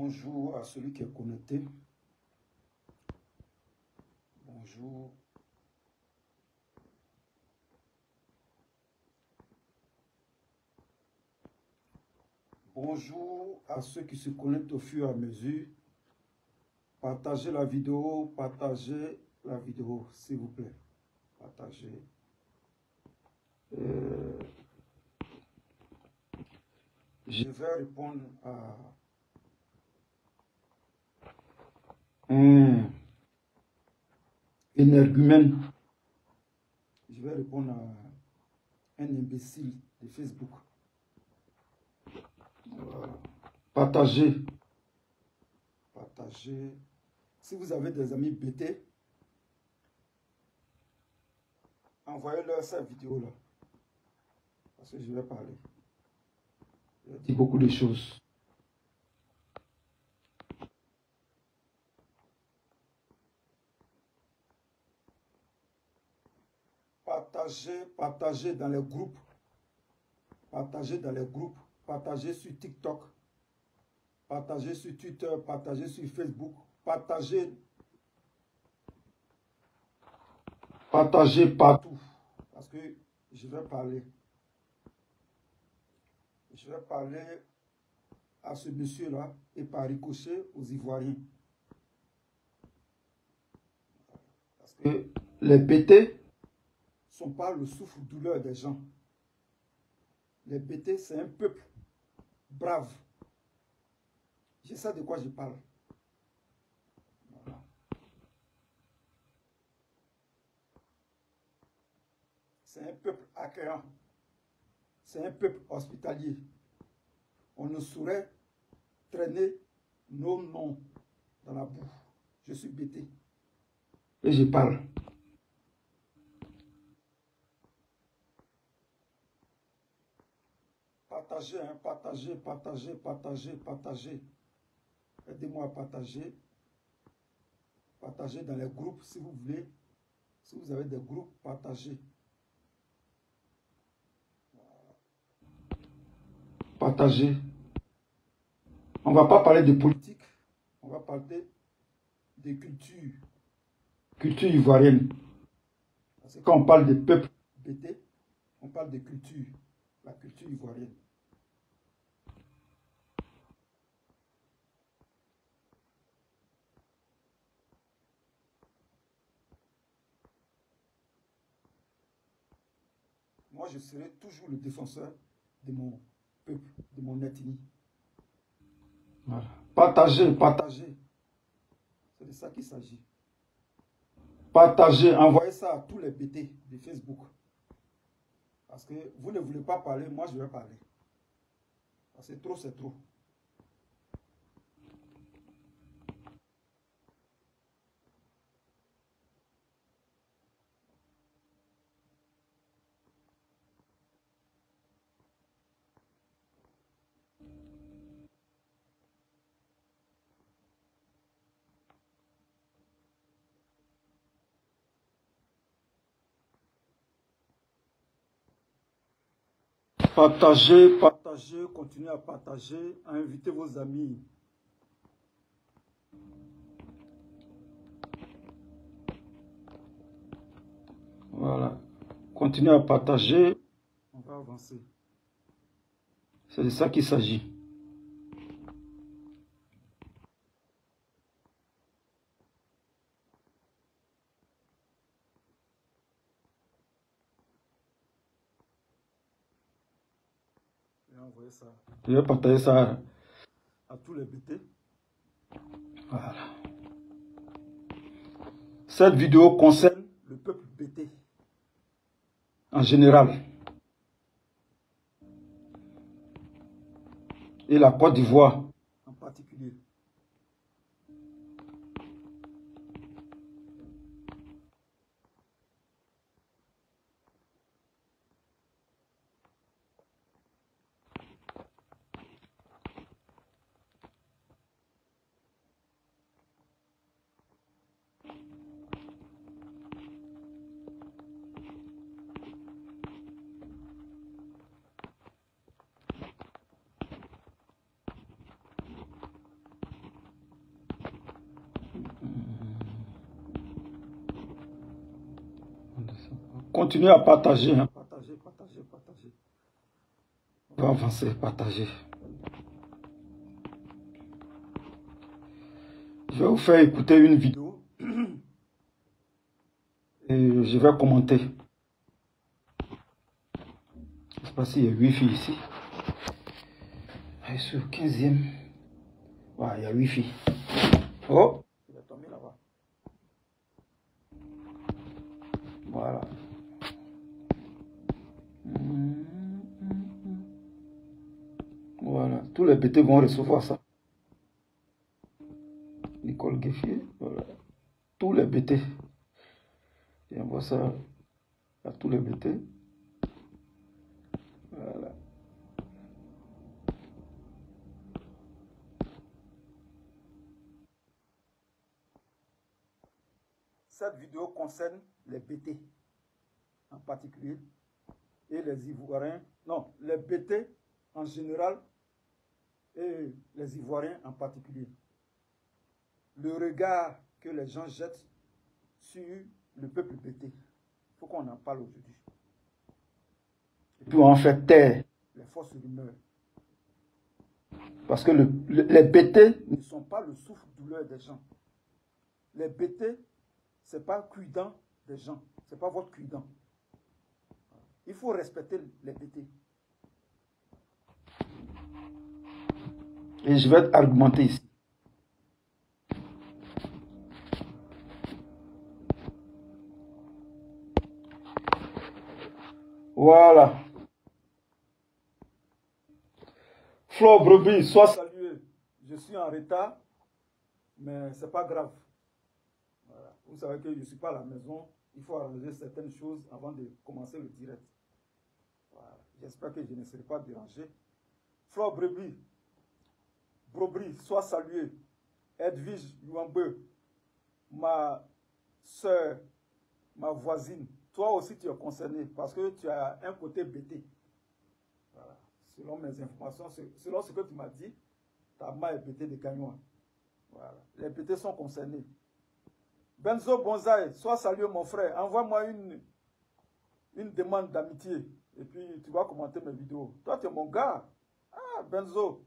Bonjour à celui qui est connecté. Bonjour. Bonjour à ceux qui se connectent au fur et à mesure. Partagez la vidéo, s'il vous plaît. Partagez. Je vais répondre à un énergumène. Je vais répondre à un imbécile de Facebook. Voilà. Partagez. Partagez. Si vous avez des amis bêtés, envoyez-leur cette vidéo-là. Parce que je vais parler. Je vais dire beaucoup de choses. Partagez dans les groupes. Partagez dans les groupes. Partagez sur TikTok. Partagez sur Twitter. Partagez sur Facebook. Partagez. Partagez partout. Parce que je vais parler. Je vais parler à ce monsieur-là et par ricochet aux Ivoiriens. Parce que les bêtés ne sont pas le souffre-douleur des gens. Les bêtés, c'est un peuple brave. Je sais de quoi je parle. Voilà. C'est un peuple accueillant. C'est un peuple hospitalier. On ne saurait traîner nos noms dans la boue. Je suis bêté. Et je parle. Partagez, hein, partagez. Aidez-moi à partager. Partagez dans les groupes si vous voulez. Si vous avez des groupes, partagez. Partagez. On ne va pas parler de politique. On va parler de culture. Culture ivoirienne. Parce que quand on parle de peuple bêté, on parle de culture. La culture ivoirienne. Moi, je serai toujours le défenseur de mon peuple, de mon ethnie. Voilà. Partagez. C'est de ça qu'il s'agit. Partagez, envoyez ça à tous les BT de Facebook. Parce que vous ne voulez pas parler, moi je vais parler. Parce que trop, c'est trop. Partagez, continuez à partager, à inviter vos amis. Voilà. Continuez à partager. On va avancer. C'est de ça qu'il s'agit. Je vais partager ça à tous les BT. Voilà. Cette vidéo concerne le peuple BT en général et la Côte d'Ivoire en particulier. Continuez à partager. Hein. Partagez, partagez, partagez. On va avancer, partager. Je vais vous faire écouter une vidéo. Et je vais commenter. Je ne sais pas s'il y a Wi-Fi ici. Et sur 15e. Ouais, il y a Wi-Fi. Oh, il est tombé là-bas. Voilà. Voilà. Tous les BT vont recevoir ça. Nicole Gueffier. Voilà. Tous les BT. J'envoie ça à tous les BT. Voilà. Cette vidéo concerne les BT en particulier et les Ivoiriens. Non, les BT en général et les Ivoiriens en particulier. Le regard que les gens jettent sur le peuple BT. Il faut qu'on en parle aujourd'hui. Et puis on en fait taire les fausses rumeurs. Parce que les BT ne sont pas le souffle-douleur des gens. Les BT, ce n'est pas le cuidant des gens. Ce n'est pas votre cuidant. Il faut respecter les BT. Et je vais argumenter ici. Voilà. Flo Brebis, sois salué. Je suis en retard, mais ce n'est pas grave. Voilà. Vous savez que je ne suis pas à la maison. Il faut arranger certaines choses avant de commencer le direct. Voilà. J'espère que je ne serai pas dérangé. Flo Brebis, sois salué. Edwige Yuambe, ma soeur, ma voisine. Toi aussi, tu es concerné parce que tu as un côté BT. Voilà. Selon mes informations, selon ce que tu m'as dit, ta main est BT de Gagnois. Voilà. Les BT sont concernés. Benzo Bonsaï, sois salué mon frère. Envoie-moi une demande d'amitié. Et puis tu vas commenter mes vidéos. Toi, tu es mon gars. Ah, Benzo.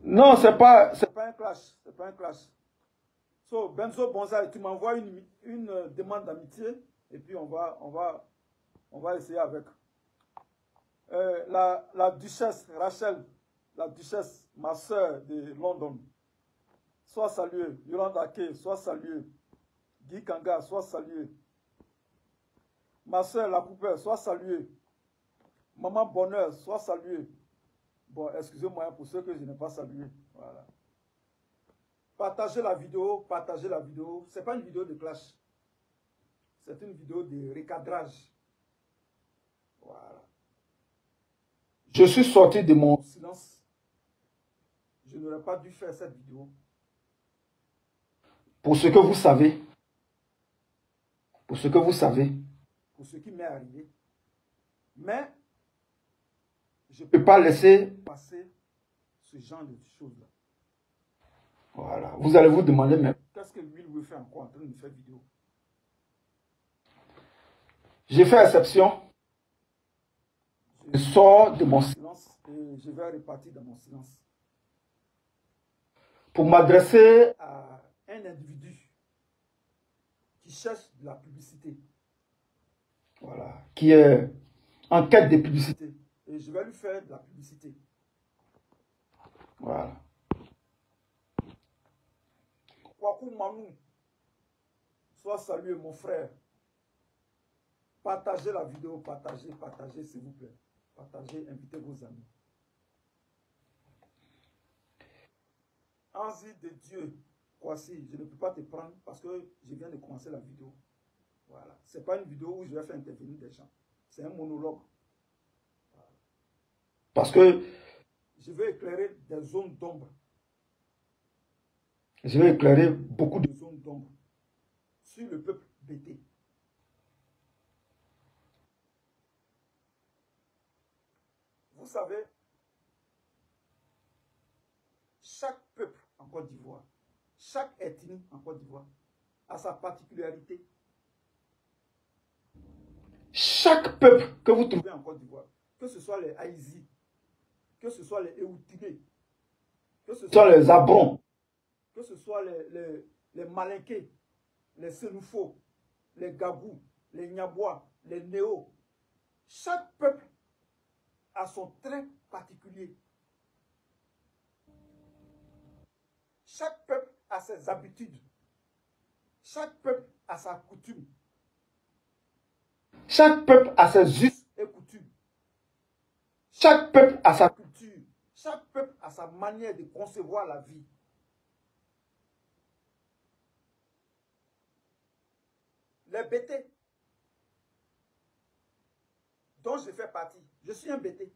Non, c'est pas un clash. C'est pas un clash. So, Benzo Bonsaï, tu m'envoies une demande d'amitié. Et puis on va essayer avec. La duchesse Rachel, la duchesse, ma soeur de London, sois saluée. Yolanda Ake, sois saluée. Guy Kanga, sois saluée. Ma soeur la poupée, sois saluée. Maman Bonheur, sois saluée. Bon, excusez-moi pour ceux que je n'ai pas salués. Voilà. Partagez la vidéo, partagez la vidéo. Ce n'est pas une vidéo de clash. C'est une vidéo de recadrage. Voilà. Je suis sorti de mon silence. Je n'aurais pas dû faire cette vidéo. Pour ce que vous savez. Pour ce que vous savez. Pour ce qui m'est arrivé. Mais je ne peux pas laisser passer ce genre de choses-là. Voilà. Vous allez vous demander, mais qu'est-ce que lui veut faire encore en train de faire vidéo? J'ai fait exception. Je sors de mon silence et je vais repartir dans mon silence. Pour m'adresser à un individu qui cherche de la publicité. Voilà. Qui est en quête de publicité. Et je vais lui faire de la publicité. Voilà. Kwaku Manou, sois salué mon frère. Partagez la vidéo, partagez s'il vous plaît. Partagez, invitez vos amis. Ange de Dieu, voici, je ne peux pas te prendre parce que je viens de commencer la vidéo. Voilà. Ce n'est pas une vidéo où je vais faire intervenir des gens. C'est un monologue. Voilà. Parce que je vais éclairer des zones d'ombre. Je vais éclairer beaucoup de zones d'ombre sur le peuple BT. Vous savez, chaque peuple en Côte d'Ivoire Chaque ethnie en Côte d'Ivoire a sa particularité. Chaque peuple que vous trouvez en Côte d'Ivoire, que ce soit les Haïzis, que ce soit les Eoutinés, que ce soit les Abrons, que ce soit les Malinqués, les Sénoufos, les Gabous, les Nyabois, les Néo, chaque peuple a son trait particulier. Chaque peuple a ses habitudes. Chaque peuple a sa coutume. Chaque peuple a ses us et coutumes. Chaque peuple a sa culture. Chaque peuple a sa manière de concevoir la vie. Les Bétés, dont je fais partie, je suis un Bété.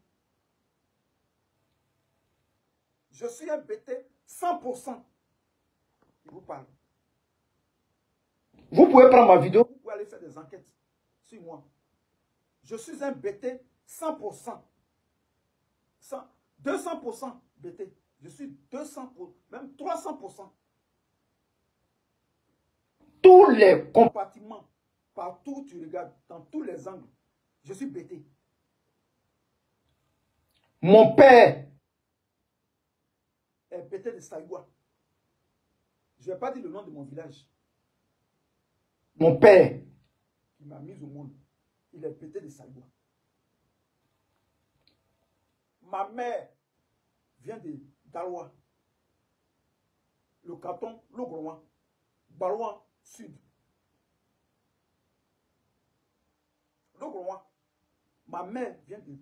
Je suis un Bété 100%. Je vous parle. Vous pouvez prendre ma vidéo, vous pouvez aller faire des enquêtes sur moi. Je suis un Bété 100%. 200% Bété. Je suis 200%, même 300%. Tous les compartiments, partout où tu regardes, dans tous les angles, je suis Bété. Mon père est Bété de Saïwa. Je ne vais pas dire le nom de mon village. Mon père, qui m'a mis au monde, il est Bété de Saïwa. Ma mère vient de Daloa, le canton Logroan, Balouan Sud. Logroan, ma mère vient de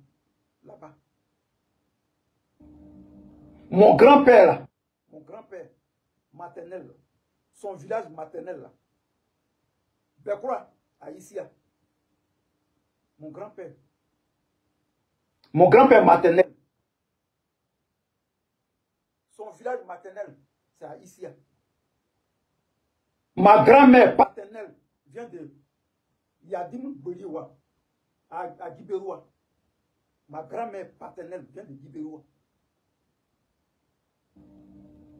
là-bas. Mon grand-père, maternel, son village maternel, là, Bekroa, à Isia. Mon grand-père maternel, son village maternel, c'est à Isia. Ma grand-mère paternelle vient de Yadim Beliwa, à Giberoua. Ma grand-mère paternelle vient de Giberoua.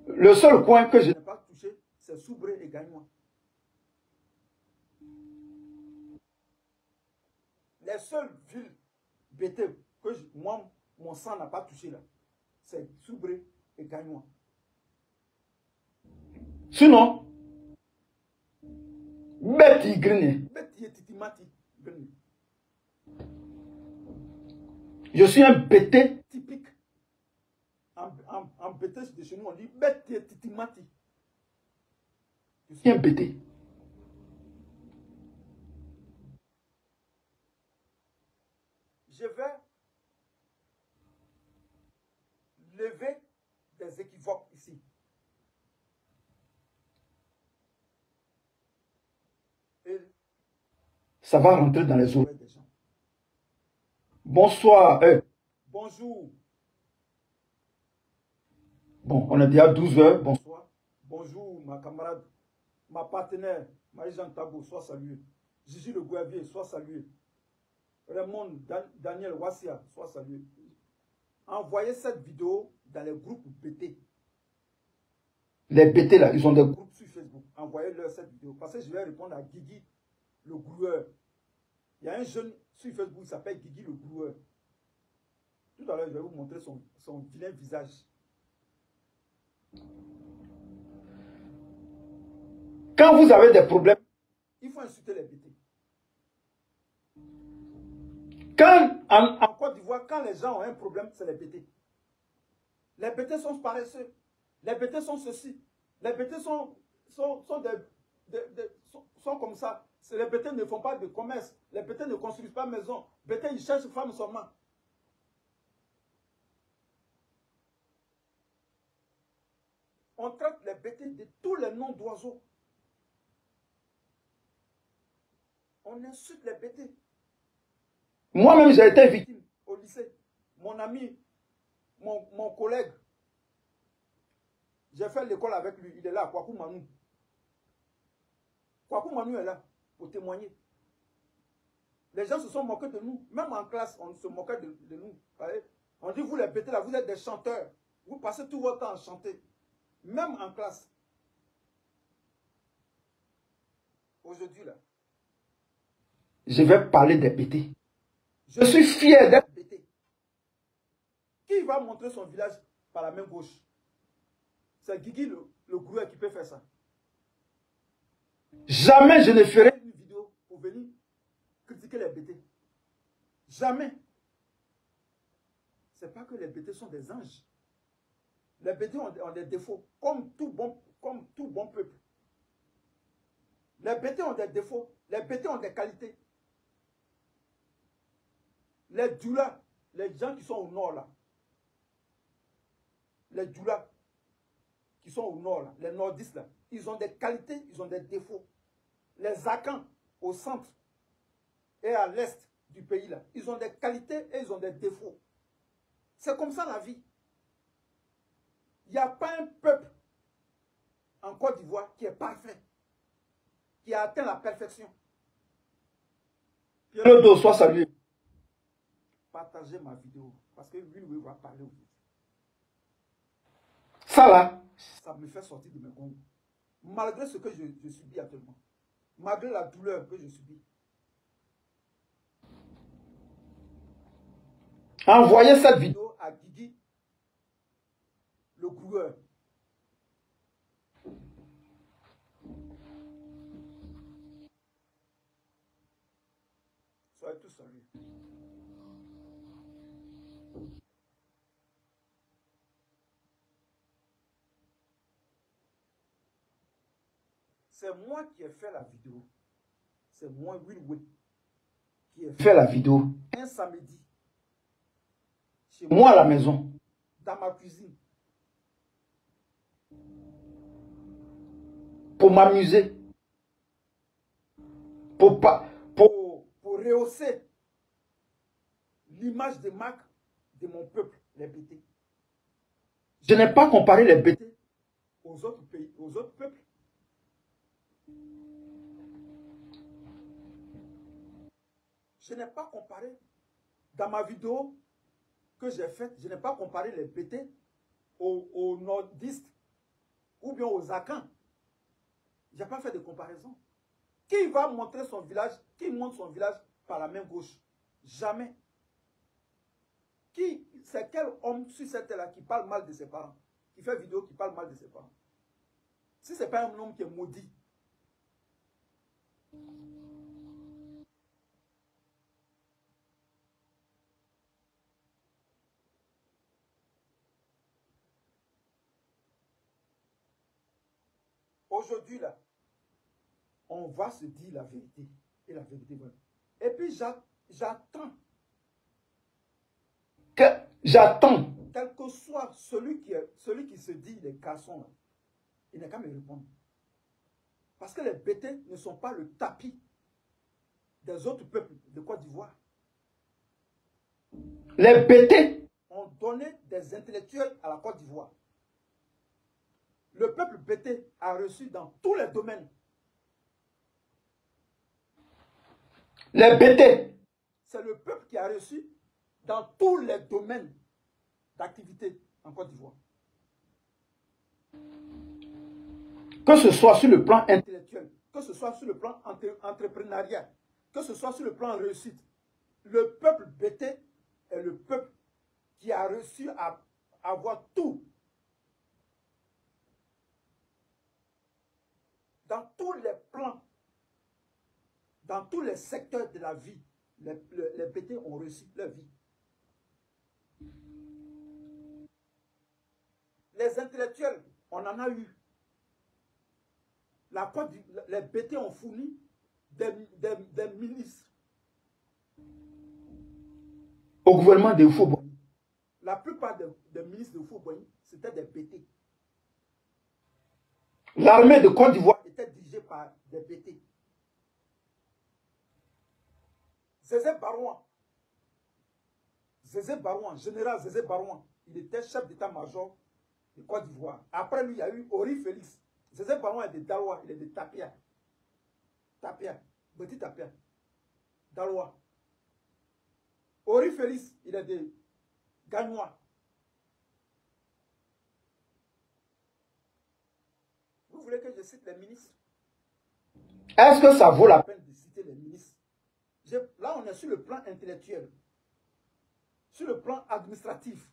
Le seul coin que je n'ai pas touché, c'est Soubré et Gagnois. Les seules villes Bété que moi, mon sang n'a pas touché là, c'est Soubré et Gagnois. Sinon, Betty Grene, je suis un Bété typique. En Bété de chez nous, on dit Betty Titimati. Je suis un Bété. Je vais lever des équivoques ici. Et ça va rentrer dans les oreilles des gens. Bonsoir. Bonjour. Bon, on est déjà à 12 h. Bonsoir. Bonjour, ma camarade, ma partenaire, Marie-Jeanne Tabo, sois saluée. Gigi Le Gouavier, sois salué. Raymond Daniel Wassia, sois salué. Envoyez cette vidéo dans les groupes BT. Les BT là, ils ont des groupes sur Facebook. Envoyez-leur cette vidéo. Parce que je vais répondre à Guigui le Groueur. Il y a un jeune sur Facebook qui s'appelle Guigui le Groueur. Tout à l'heure, je vais vous montrer son vilain visage. Quand vous avez des problèmes, il faut insulter les BT. Quand, en Côte d'Ivoire, quand les gens ont un problème, c'est les BT. Les BT sont paresseux. Les BT sont ceci. Les BT sont comme ça. Les BT ne font pas de commerce. Les BT ne construisent pas maison. BT, ils cherchent femme seulement. On traite les BT de tous les noms d'oiseaux. On insulte les BT. Moi-même, j'ai été victime au lycée. Mon ami, mon collègue, j'ai fait l'école avec lui. Il est là, Kwaku Manu. Kwaku Manu est là pour témoigner. Les gens se sont moqués de nous. Même en classe, on se moquait de nous. On dit, vous les BT là, vous êtes des chanteurs. Vous passez tout votre temps à chanter. Même en classe. Aujourd'hui, là, je vais parler des BT. Je suis fier d'être BT. Qui va montrer son village par la main gauche? C'est Guigui, le groupe qui peut faire ça. Jamais je ne ferai une vidéo pour venir critiquer les BT. Jamais. C'est pas que les BT sont des anges. Les BT ont des défauts, comme tout bon peuple. Les BT ont des défauts, les BT ont des qualités. Les doulas, les gens qui sont au nord là, les doulas qui sont au nord là, les nordistes là, ils ont des qualités, ils ont des défauts. Les Akans au centre et à l'est du pays là, ils ont des qualités et ils ont des défauts. C'est comme ça la vie. Il n'y a pas un peuple en Côte d'Ivoire qui est parfait, qui a atteint la perfection. Pierre Dodo, soit salué. Partagez ma vidéo parce que lui va parler aujourd'hui. Ça là, ça me fait sortir de mes gonds. Malgré ce que je subis actuellement, malgré la douleur que je subis. Envoyez cette vidéo à Guigui, le coureur. Soyez tous sérieux. C'est moi qui ai fait la vidéo. C'est moi, Will, qui ai fait la vidéo un samedi. Chez moi à la maison, dans ma cuisine. Pour m'amuser. Pour rehausser l'image de marque de mon peuple, les BT. Je n'ai pas comparé les BT aux autres pays, aux autres peuples. Je n'ai pas comparé, dans ma vidéo que j'ai faite, je n'ai pas comparé les BT aux nordistes ou bien aux Akans. Je n'ai pas fait de comparaison. Qui va montrer son village, qui montre son village par la main gauche? Jamais. C'est quel homme sur cette terre-là qui parle mal de ses parents, qui fait vidéo qui parle mal de ses parents? Si ce n'est pas un homme qui est maudit. Aujourd'hui, là, on va se dire la vérité. Et la vérité vraie. Et puis, j'attends. Quel que soit celui qui se dit les garçons, là, il n'a qu'à me répondre. Parce que les BT ne sont pas le tapis des autres peuples de Côte d'Ivoire. Les BT ont donné des intellectuels à la Côte d'Ivoire. Le peuple BT a reçu dans tous les domaines. Les BT, c'est le peuple qui a reçu dans tous les domaines d'activité en Côte d'Ivoire. Que ce soit sur le plan intellectuel, que ce soit sur le plan entrepreneurial, que ce soit sur le plan réussite, le peuple BT est le peuple qui a reçu à avoir tout. Dans tous les plans, dans tous les secteurs de la vie, les BT ont reçu leur vie. Les intellectuels, on en a eu. Les BT ont fourni des ministres au gouvernement de Oufo-Boigny. La plupart des ministres de Oufo-Boigny, c'était des BT. L'armée de Côte d'Ivoire était dirigée par des BT. Zézé Barouan, général Zézé Barouan, il était chef d'état-major de Côte d'Ivoire. Après lui, il y a eu Ori Félix. Zézé Barouan est de Daloa, il est de Tapia. Petit Tapia. Daloa. Ori Félix, il est de Gagnois. Vous voulez que je cite les ministres? Est-ce que ça vaut la peine de citer les ministres? Là, on est sur le plan intellectuel, sur le plan administratif.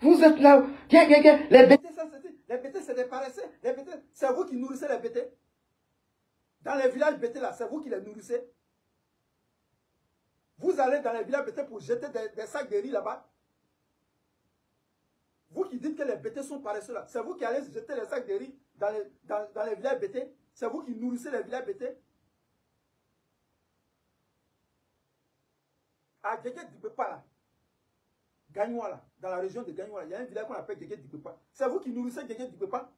Vous êtes là, les bêtés, c'est des paresseux. Les bêtés, c'est vous qui nourrissez les bêtés. Dans les villages bêtés, là, c'est vous qui les nourrissez. Vous allez dans les villages bêtés pour jeter des sacs de riz là-bas. Vous qui dites que les bêtés sont paresseux là, c'est vous qui allez jeter les sacs de riz dans les villages bêtés. C'est vous qui nourrissez les villages bêtés. À Guégué-Dibépa là, Gagnoua là, dans la région de Gagnoua, il y a un village qu'on appelle Guégué-Dibépa. C'est vous qui nourrissez Guégué-Dibépa.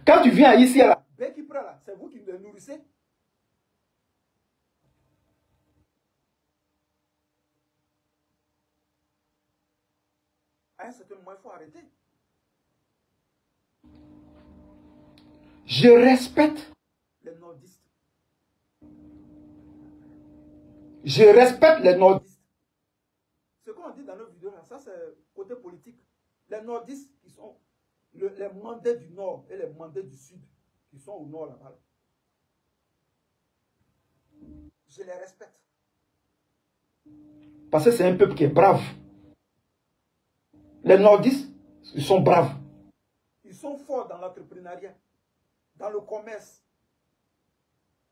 Quand tu viens ici là, Békipra là, c'est vous qui les nourrissez. À un certain moment, il faut arrêter. Je respecte les nordistes. Je respecte les nordistes. Ce qu'on dit dans nos vidéos là, ça c'est côté politique. Les nordistes qui sont les mandats du nord et les mandats du sud qui sont au nord là-bas. Je les respecte. Parce que c'est un peuple qui est brave. Les nordistes, ils sont braves. Ils sont forts dans l'entrepreneuriat, dans le commerce.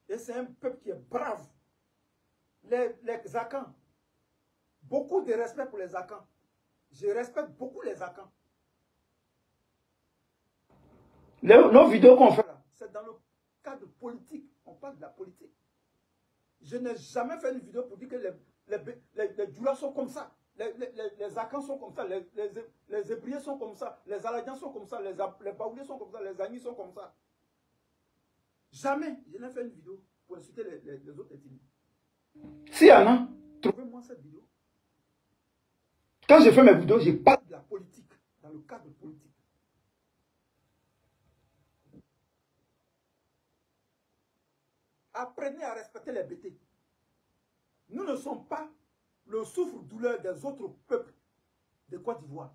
Et c'est un peuple qui est brave. Les Akans, beaucoup de respect pour les Akans. Je respecte beaucoup les Akans. Nos vidéos qu'on fait là, c'est dans le cadre politique. On parle de la politique. Je n'ai jamais fait une vidéo pour dire que les Djoulas sont comme ça. Les Akans sont comme ça, les Hébriers sont comme ça, les Aladiens sont comme ça, les Baoulés sont comme ça, les Agnis sont comme ça. Jamais je n'ai fait une vidéo pour insulter les autres ethnies. Si y en a, trouvez-moi cette vidéo. Quand je fais mes vidéos, je parle de la politique, dans le cadre politique. Apprenez à respecter les bêtés. Nous ne sommes pas le souffre-douleur des autres peuples de Côte d'Ivoire.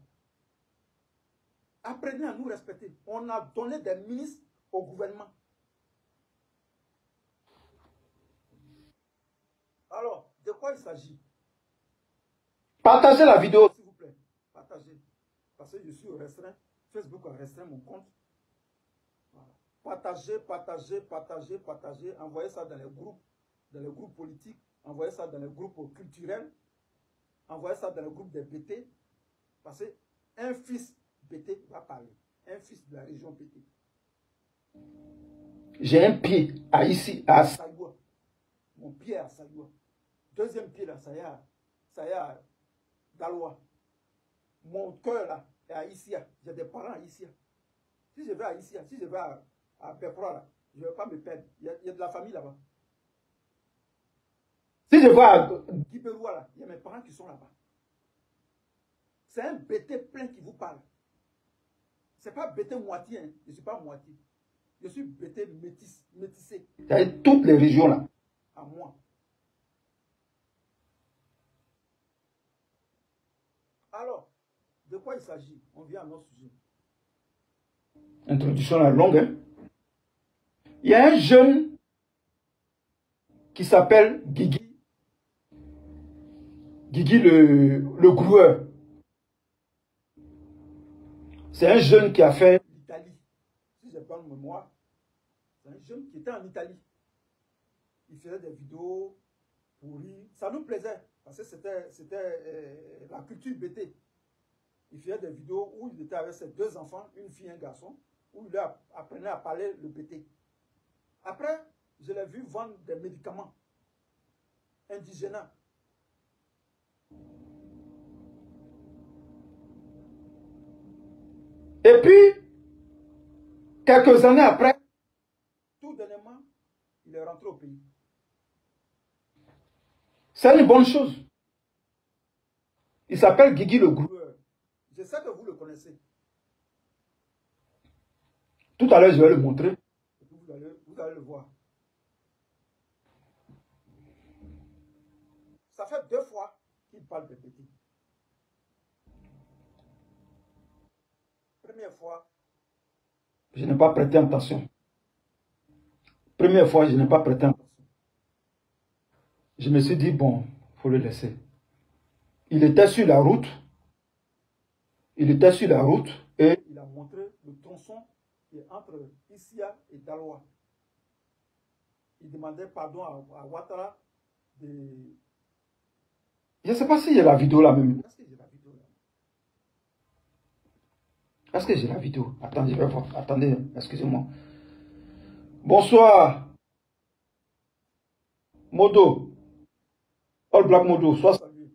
Apprenez à nous respecter. On a donné des ministres au gouvernement. Alors, de quoi il s'agit? Partagez la vidéo, s'il vous plaît. Partagez. Parce que je suis restreint. Facebook a restreint mon compte. Voilà. Partagez, partagez, partagez, partagez. Envoyez ça dans les groupes politiques. Envoyez ça dans les groupes culturels. Envoyez ça dans le groupe des BT. Parce qu'un fils BT va parler. Un fils de la région BT. J'ai un pied ici, à Sayoua. Mon pied est à Sayoua. Deuxième pied là, ça y est à Daloa. Mon cœur là est à Issia. J'ai des parents à Issia. Si je vais à Issia, si je vais à Bekra là, je ne vais pas me perdre. Il y a de la famille là-bas. Si je vais à Guiberoua là, il y a mes parents qui sont là-bas. C'est un BT plein qui vous parle. Ce n'est pas BT moitié, hein. Je ne suis pas moitié. Je suis BT métissé. C'est toutes les régions là. À moi. Alors, de quoi il s'agit? On vient à notre sujet. Introduction là, longue. Hein? Il y a un jeune qui s'appelle Guigui. Guigui le groueur. C'est un jeune qui a fait l'Italie. Si je parle de mémoire, c'est un jeune qui était en Italie. Il faisait des vidéos pourries. Ça nous plaisait parce que c'était la culture BT. Il faisait des vidéos où il était avec ses deux enfants, une fille et un garçon, où il apprenait à parler le BT. Après, je l'ai vu vendre des médicaments indigènes. Et puis, quelques années après, tout dernièrement, il est rentré au pays. C'est une bonne chose. Il s'appelle Guigui le Groueur. Je sais que vous le connaissez. Tout à l'heure, je vais le montrer. Et puis vous allez le voir. Ça fait 2 fois qu'il parle de petit. première fois, je n'ai pas prêté attention. Première fois, je n'ai pas prêté attention. Je me suis dit, bon, il faut le laisser. Il était sur la route. Il était sur la route et il a montré le tronçon qui est entre Issia et Daloa. Il demandait pardon à Ouattara de... Je ne sais pas s'il y a la vidéo là même. Est-ce que j'ai la vidéo là? Est-ce que j'ai la vidéo? Attendez, je vais voir. Attendez, excusez-moi. Bonsoir. Modo. All Black Modo, sois salué.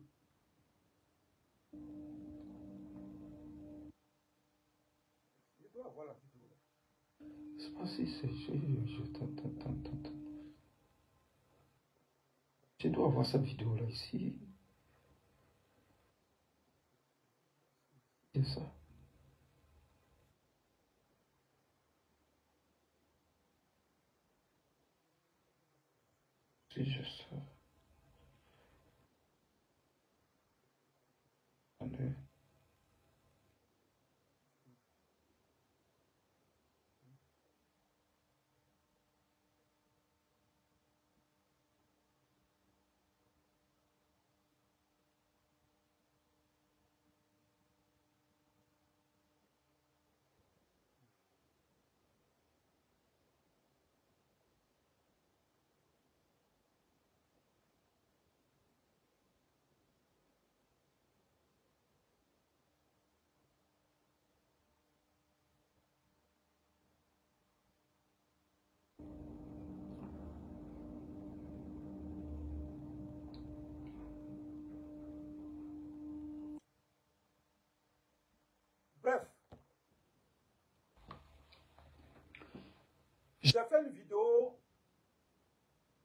Je dois avoir la vidéo là. Je ne sais pas si c'est... Je dois avoir cette vidéo là ici. C'est ça. C'est juste ça. Attendez. Bref, j'ai fait une vidéo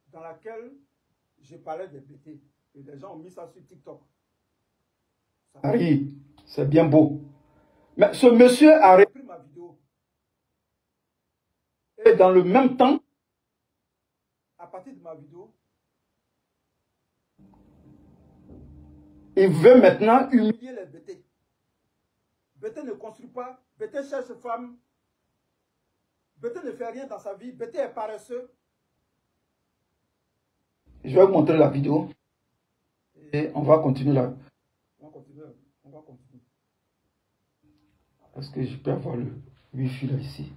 dans laquelle je parlais des BT. Et les gens ont mis ça sur TikTok. Oui, c'est bien beau. Mais ce monsieur a repris ma vidéo. Et dans le même temps, à partir de ma vidéo, il veut maintenant humilier les BT. BT ne construit pas, BT cherche femme, BT ne fait rien dans sa vie, BT est paresseux. Je vais vous montrer la vidéo et on va continuer là. On va continuer. Est-ce que je peux avoir le wifi là ici?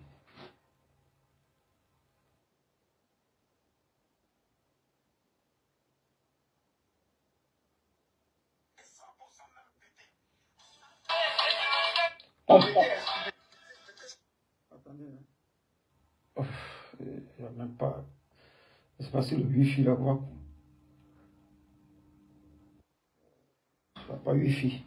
Attendez. Il n'y a même pas. Je ne sais pas si le wifi là va. Il n'y a pas wifi.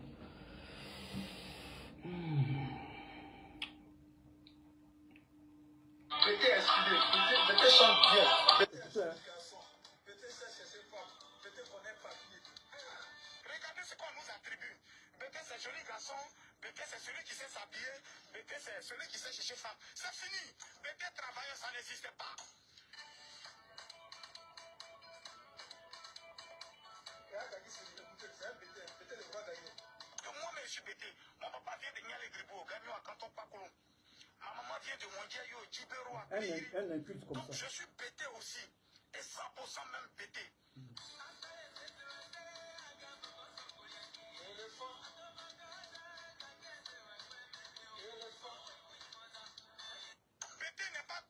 Regardez ce qu'on nous attribue. BT c'est joli garçon, BT c'est celui qui sait s'habiller, BT c'est celui qui sait chercher femme. C'est fini. BT travailleur, ça n'existe pas. Moi-même je suis BT. Mon papa vient de Nialé Gribo, Gagnon à Canton Pacolon. Ma maman vient de Mondiayo, Djibero à Pays. Donc je suis BT aussi. Et 100% même BT.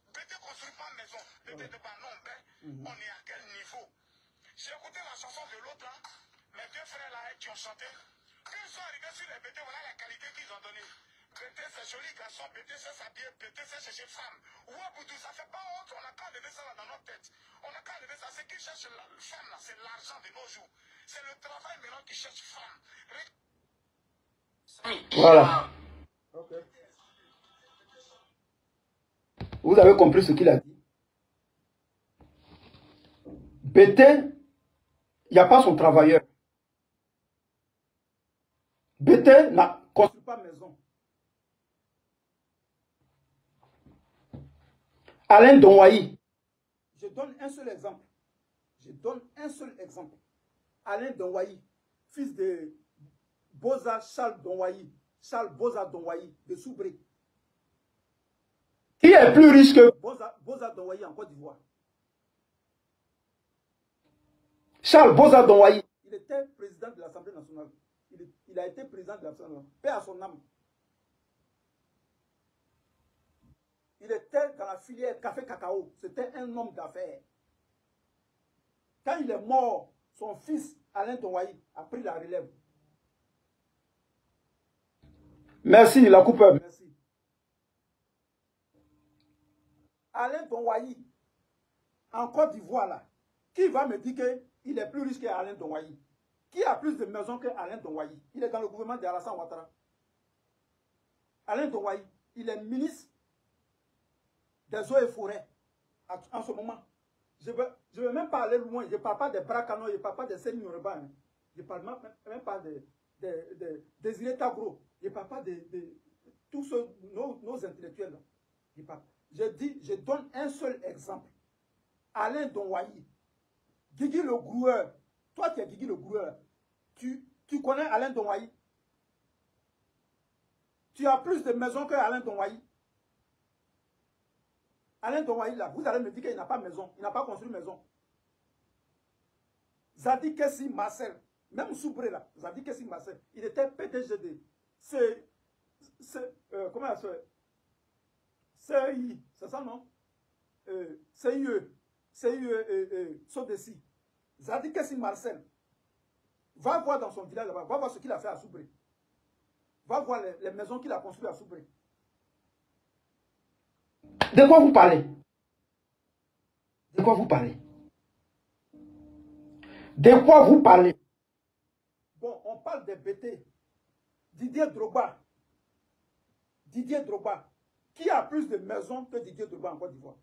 BT construit pas maison. BT de pas non, ben, on est à quel niveau? J'ai écouté la chanson de l'autre là, mes deux frères là qui ont chanté. Quand ils sont arrivés sur les BT, voilà la qualité qu'ils ont donnée. BT c'est joli garçon, BT c'est s'habiller, BT c'est chercher femme. Ouais, Boudou, ça fait pas honte, on a qu'à lever ça là dans notre tête. On a qu'à lever ça, ce qui cherche la femme là, c'est l'argent de nos jours. C'est le travail maintenant qui cherche femme. Voilà. Ok. Vous avez compris ce qu'il a dit? BT, il n'y a pas son travailleur. BT n'a construit pas maison. Alain Donwayi. Je donne un seul exemple. Je donne un seul exemple. Alain Donwayi, fils de Boza Charles Donwayi. Charles Boza Donwayi de Soubré. Qui est plus riche que Boza Donwayi en Côte d'Ivoire? Charles Boza Donwayi. Il était président de l'Assemblée nationale. Il a été président de l'Assemblée nationale. Paix à son âme. Il était dans la filière café-cacao. C'était un homme d'affaires. Quand il est mort, son fils, Alain Donwayi, a pris la relève. Merci, la coupeur. Merci. Alain Donwayi, en Côte d'Ivoire, là, qui va me dire qu'il est plus riche qu'Alain Donwayi? Qui a plus de maisons qu'Alain Donwayi? Il est dans le gouvernement d'Alassane Ouattara. Alain Donwayi, il est ministre des eaux et forêts en ce moment. Je ne veux même pas aller loin. Je ne parle pas des Bracano, je ne parle pas des Séni Yoruba. Hein. Je ne parle même pas des Ireta Gros. Je ne parle pas de tous nos intellectuels. Là. Je donne un seul exemple. Alain Donwayi, Guigui le Groueur. Toi qui es Guigui le Groueur, tu connais Alain Donwayi? Tu as plus de maisons que Alain Donwayi. Alain Donwayi, là, vous allez me dire qu'il n'a pas de maison. Il n'a pas construit maison. Zadi Kessi Marcel, même Soubré, là, Zadi Kessi Marcel, il était PDG de comment ça s'appelle? CI, c'est ça, non? CIE, Sodesi. Zadi Kessi Marcel, va voir dans son village là-bas, va voir ce qu'il a fait à Soubré. Va voir les maisons qu'il a construites à Soubré. De quoi vous parlez? De quoi vous parlez? De quoi vous parlez? Bon, on parle des BT. Didier Drogba. Didier Drogba. Qui a plus de maisons que Didier Drogba en Côte d'Ivoire?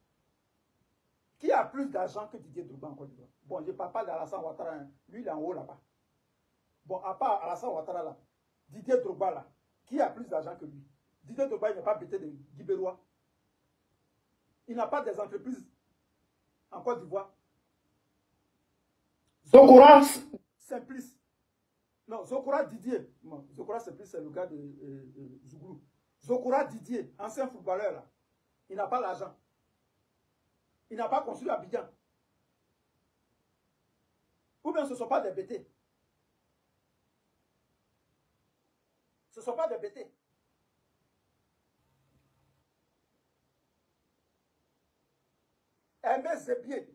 Qui a plus d'argent que Didier Drogba en Côte d'Ivoire? Bon, je ne parle pas d'Alassane Ouattara. Hein. Lui, il est en haut là-bas. Bon, à part Alassane Ouattara là, Didier Drogba là, qui a plus d'argent que lui? Didier Drogba, il n'est pas BT de Guibérois. Il n'a pas des entreprises en Côte d'Ivoire. Zokora Simplice. Non, Zokora Didier. Non, Zokora Simplice, c'est le gars de Zouglou. Zokora Didier, ancien footballeur, là. Il n'a pas l'argent. Il n'a pas construit Abidjan. Ou bien ce ne sont pas des BT. Ce ne sont pas des BT. Aimé Zébier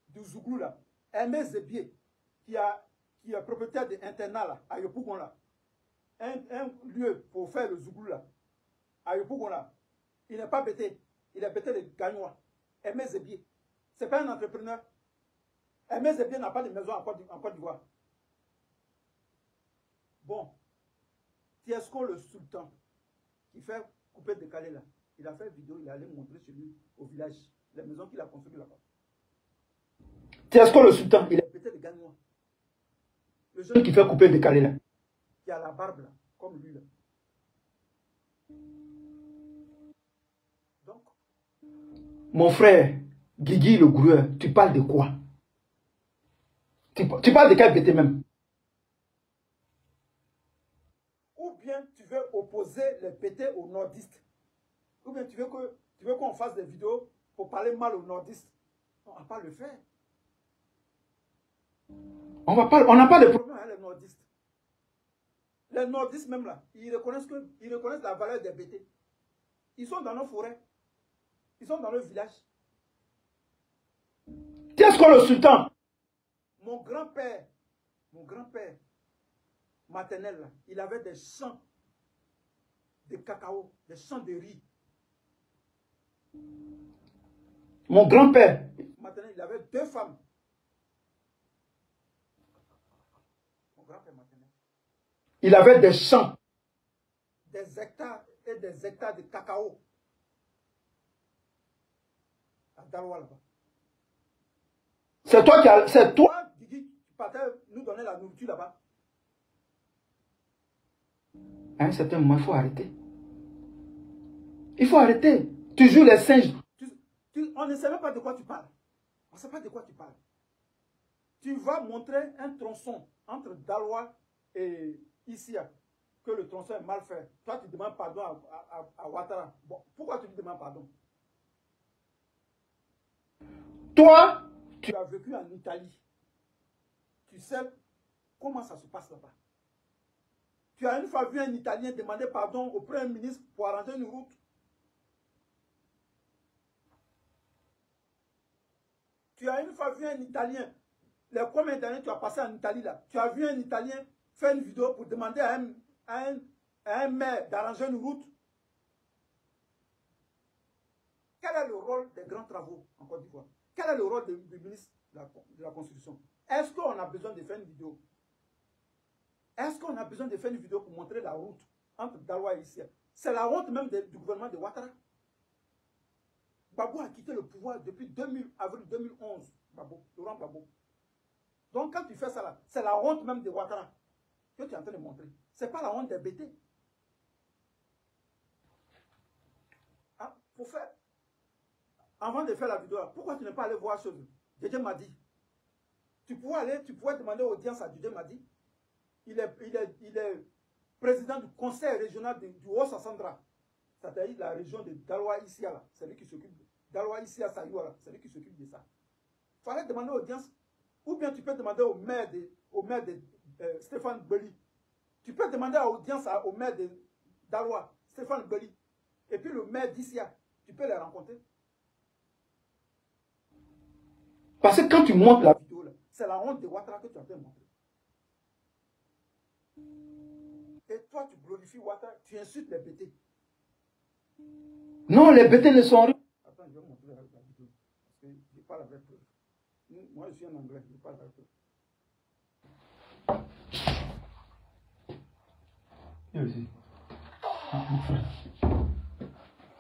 du Zouglou là, Aimé Zébier qui est propriétaire d'internat là, à Yopougon là, un lieu pour faire le Zouglou là, à Yopougon là, il n'est pas bêté, il est bêté de Gagnois. Aimé Zébier, ce n'est pas un entrepreneur. Aimé Zébier n'a pas de maison en Côte d'Ivoire. Bon, Tiesco le sultan, qui fait couper décalé là, il a fait une vidéo, il est allé montrer chez lui au village. Les maisons qu'il a construites là-bas. Tiesco le sultan, il est pété de Gagnois. Le jeune qui fait couper des calés là. Qui a la barbe là, comme lui là. Donc, mon frère, Guigui le Groueur, tu parles de quoi? Tu parles de quel pété même? Ou bien tu veux opposer les pétés aux nordistes? Ou bien tu veux qu'on fasse des vidéos pour parler mal aux nordistes? On ne va pas le faire. On n'a pas de problème avec les nordistes. Les nordistes même là, ils reconnaissent la valeur des BT. Ils sont dans nos forêts. Ils sont dans nos villages. Qu'est-ce que le sultan? Mon grand-père, maternel là, il avait des champs de cacao, des champs de riz. Mon grand-père maternel, il avait 2 femmes. Mon grand-père maternel. Il avait des champs, des hectares et des hectares de cacao. À Daloa là-bas. C'est toi, Guigui, qui partais nous donner la nourriture là-bas. À un certain moment, il faut arrêter. Il faut arrêter. Tu joues les singes. On ne sait même pas de quoi tu parles. On ne sait pas de quoi tu parles. Tu vas montrer un tronçon entre Daloa et Issia, que le tronçon est mal fait. Toi, tu demandes pardon à Ouattara. Bon, pourquoi tu lui demandes pardon? Toi, tu as vécu en Italie. Tu sais comment ça se passe là-bas. Tu as une fois vu un Italien demander pardon au Premier ministre pour arranger une route. Tu as une fois vu un Italien, les combien d'années tu as passé en Italie là? Tu as vu un Italien faire une vidéo pour demander à un maire d'arranger une route? Quel est le rôle des grands travaux en Côte d'Ivoire? Quel est le rôle du ministre de la Constitution? Est-ce qu'on a besoin de faire une vidéo? Est-ce qu'on a besoin de faire une vidéo pour montrer la route entre Daloa et Issia? C'est la honte même du gouvernement de Ouattara. Gbagbo a quitté le pouvoir depuis avril 2011. Laurent Gbagbo. Donc quand tu fais ça là, c'est la honte même de Ouattara que tu es en train de montrer. Ce n'est pas la honte des BT. Ah, pour faire, avant de faire la vidéo, pourquoi tu n'es pas allé voir ce Didier Madi? Tu pouvais demander audience à Didier Madi. Il est président du conseil régional du Haut-Sassandra, c'est-à-dire la région de Daloa-Issia, c'est lui qui s'occupe de Daloa-Issia, c'est lui qui s'occupe de ça. Il fallait demander audience, ou bien tu peux demander au maire de Stéphane Belli. Tu peux demander audience au maire de Daloa, Stéphane Belli, et puis le maire d'Issia, tu peux les rencontrer. Parce que quand tu montres la vidéo, c'est la honte de Ouattara que tu as fait montrer. Et toi, tu glorifies Ouattara, tu insultes les BT. Non, les BT ne sont rien. Attends, je vais montrer la vidéo. Parce que je parle avec eux. Moi, je suis en anglais, je parle avec eux. Viens ici.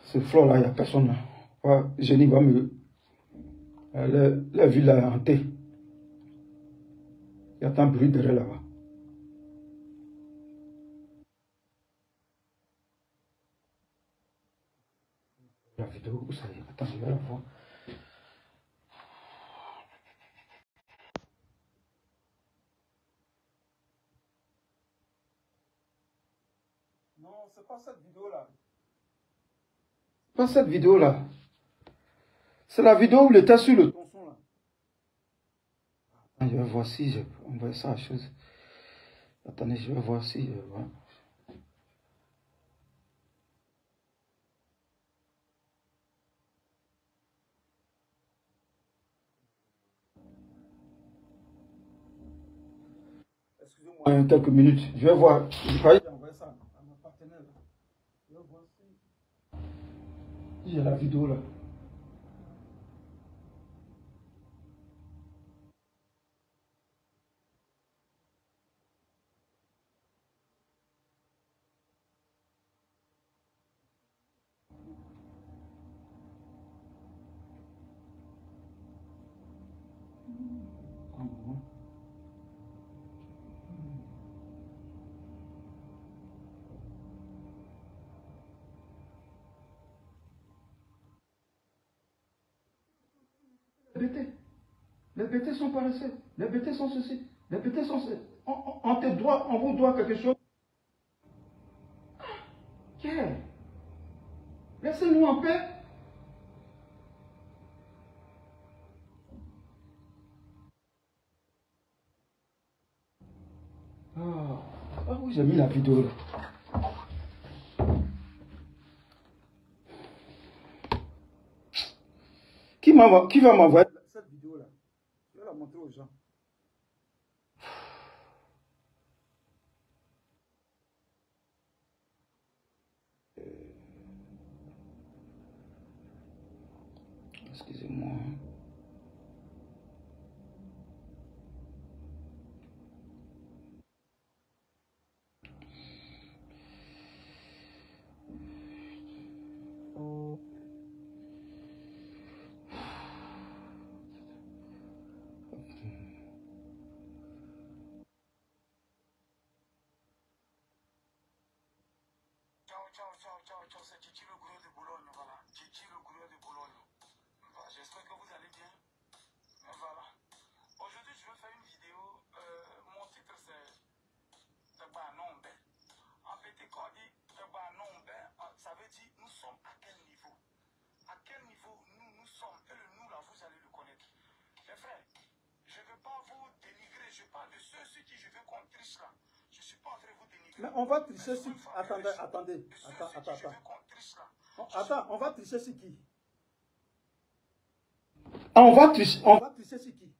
Ce flot-là, il n'y a personne là. Ouais, Jenny va me... La ville est hantée. Il y a tant de bruit derrière là-bas. La vidéo, où ça y est? Attends, je vais la voir. Non, c'est pas cette vidéo-là. Pas cette vidéo-là. C'est la vidéo où il était sur le tronçon là. Je vais voir si je envoie ça à chose. Attendez, je vais voir si je vois. Excusez-moi, quelques minutes. Je vais voir. Je croyais que j'ai envoyé ça à mon partenaire. Je vais voir si j'ai la vidéo là. Les BT sont paresseux. Les BT sont ceci. Les BT sont ceci. On vous doit quelque chose. Yeah. Laissez-nous en paix. Ah oui, j'ai mis la vidéo là. Qui va m'envoyer cette vidéo là? Je vais la montrer aux gens. Excusez-moi. Ciao, c'est Gigi le gouverneur de Boulogne, voilà. Gigi le gouverneur de Boulogne. Voilà, j'espère que vous allez bien. Voilà. Aujourd'hui, je vais faire une vidéo. Mon titre, c'est Tebanombe. En fait, quand on dit Tebanombe, ça veut dire nous sommes à quel niveau? À quel niveau nous sommes? Et le nous, là, vous allez le connaître. Mes frères, je ne veux pas vous dénigrer. Je parle de ceux qui je veux qu'on triche là. Je ne suis pas en train de vous dénigrer. Mais on va tricher sur... Attendez. Attends, on va tricher sur qui? On va tricher sur qui?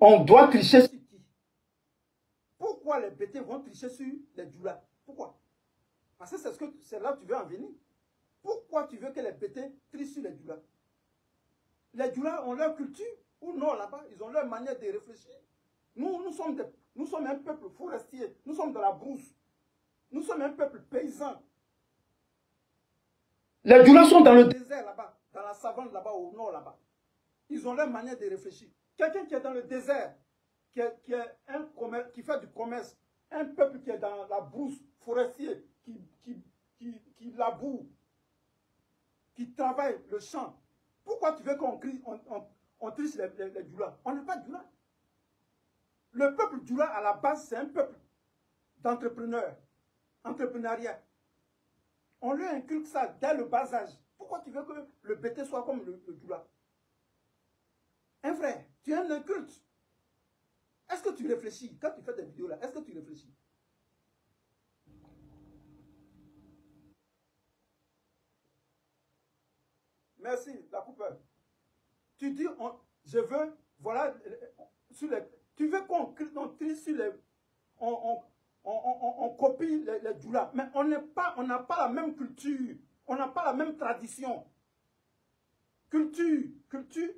On doit tricher sur qui? Pourquoi les BT vont tricher sur les Djoula? Pourquoi? Parce que c'est là que tu veux en venir. Pourquoi tu veux que les BT trichent sur les Djoula? Les Djoula ont leur culture ou non là-bas? Ils ont leur manière de réfléchir. Nous sommes un peuple forestier. Nous sommes de la brousse. Nous sommes un peuple paysan. Les Djoula sont dans le désert là-bas, dans la savane là-bas, au nord là-bas. Ils ont leur manière de réfléchir. Quelqu'un qui est dans le désert, qui fait du commerce, un peuple qui est dans la brousse forestier, qui laboure, qui travaille le champ. Pourquoi tu veux qu'on triche les Djoula? On n'est pas Djoula. Le peuple Djoula, à la base, c'est un peuple d'entrepreneurs, entrepreneuriat. On lui inculque ça dès le bas âge. Pourquoi tu veux que le BT soit comme le Djoula? Un frère, tu es un inculte. Est-ce que tu réfléchis? Quand tu fais des vidéos là, est-ce que tu réfléchis? Merci, la coupeur. Tu dis, je veux, voilà, tu veux qu'on trie sur les... On copie les Djoula, mais on n'a pas la même culture, on n'a pas la même tradition. Culture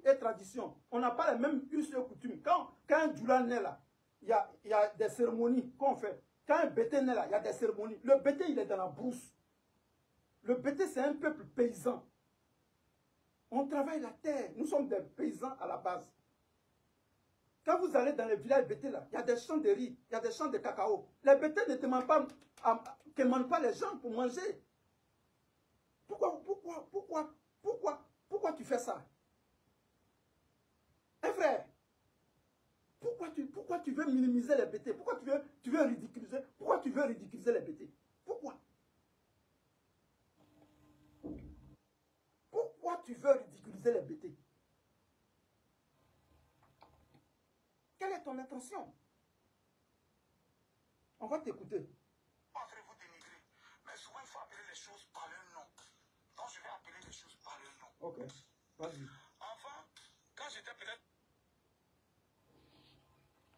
et tradition, on n'a pas les mêmes us et coutumes. Quand un Djoula naît là, il y a des cérémonies qu'on fait. Quand un BT naît là, il y a des cérémonies. Le BT, il est dans la brousse. Le BT, c'est un peuple paysan. On travaille la terre. Nous sommes des paysans à la base. Quand vous allez dans les villages BT là, il y a des champs de riz, il y a des champs de cacao. Les BT ne demandent pas les gens pour manger. Pourquoi tu fais ça? Un frère, pourquoi tu veux minimiser les BT? Pourquoi tu veux ridiculiser? Pourquoi tu veux ridiculiser les BT? Pourquoi tu veux ridiculiser les BT? Quelle est ton intention? On va t'écouter. Après vous dénigrer, mais souvent il faut appeler les choses par leur nom. Donc je vais appeler les choses par leur nom. Ok, vas-y. Enfin, quand j'étais peut-être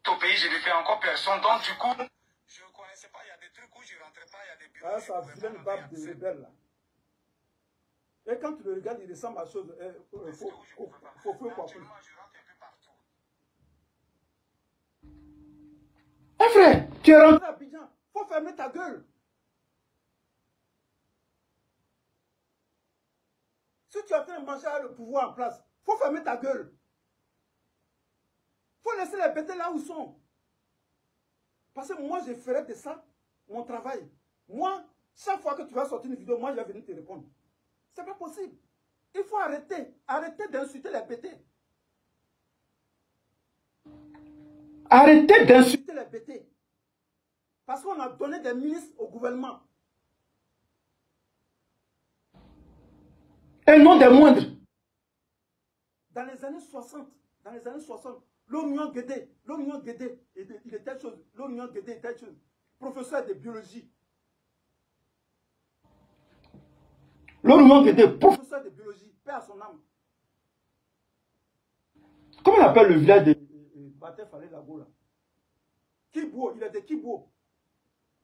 au pays, je n'étais encore personne. Donc du coup, je ne connaissais pas. Il y a des trucs où je ne rentrais pas. Il y a des bureaux. Ah, ça vilaine barbe de rebelle là. Et quand tu le regardes, il ressemble à chose. Faut quoi. Actuellement, je rentre un peu partout. Eh frère, tu es rentré à Abidjan. Faut fermer ta gueule. Si tu es en train de manger le pouvoir en place, faut fermer ta gueule. Faut laisser les BT là où ils sont. Parce que moi, je ferai de ça mon travail. Moi, chaque fois que tu vas sortir une vidéo, moi, je vais venir te répondre. C'est pas possible. Il faut arrêter. Arrêter d'insulter les BT. Arrêtez d'insulter les BT. Parce qu'on a donné des ministres au gouvernement. Et non des moindres. Dans les années 60, l'Orion Guédé, il était chose. L'Orion Guédé était chose. Professeur de biologie. L'Orion Guédé, professeur de biologie, paix à son âme. Comment on appelle le village de Baté Falé Lago là? Kibo, il était Kibo.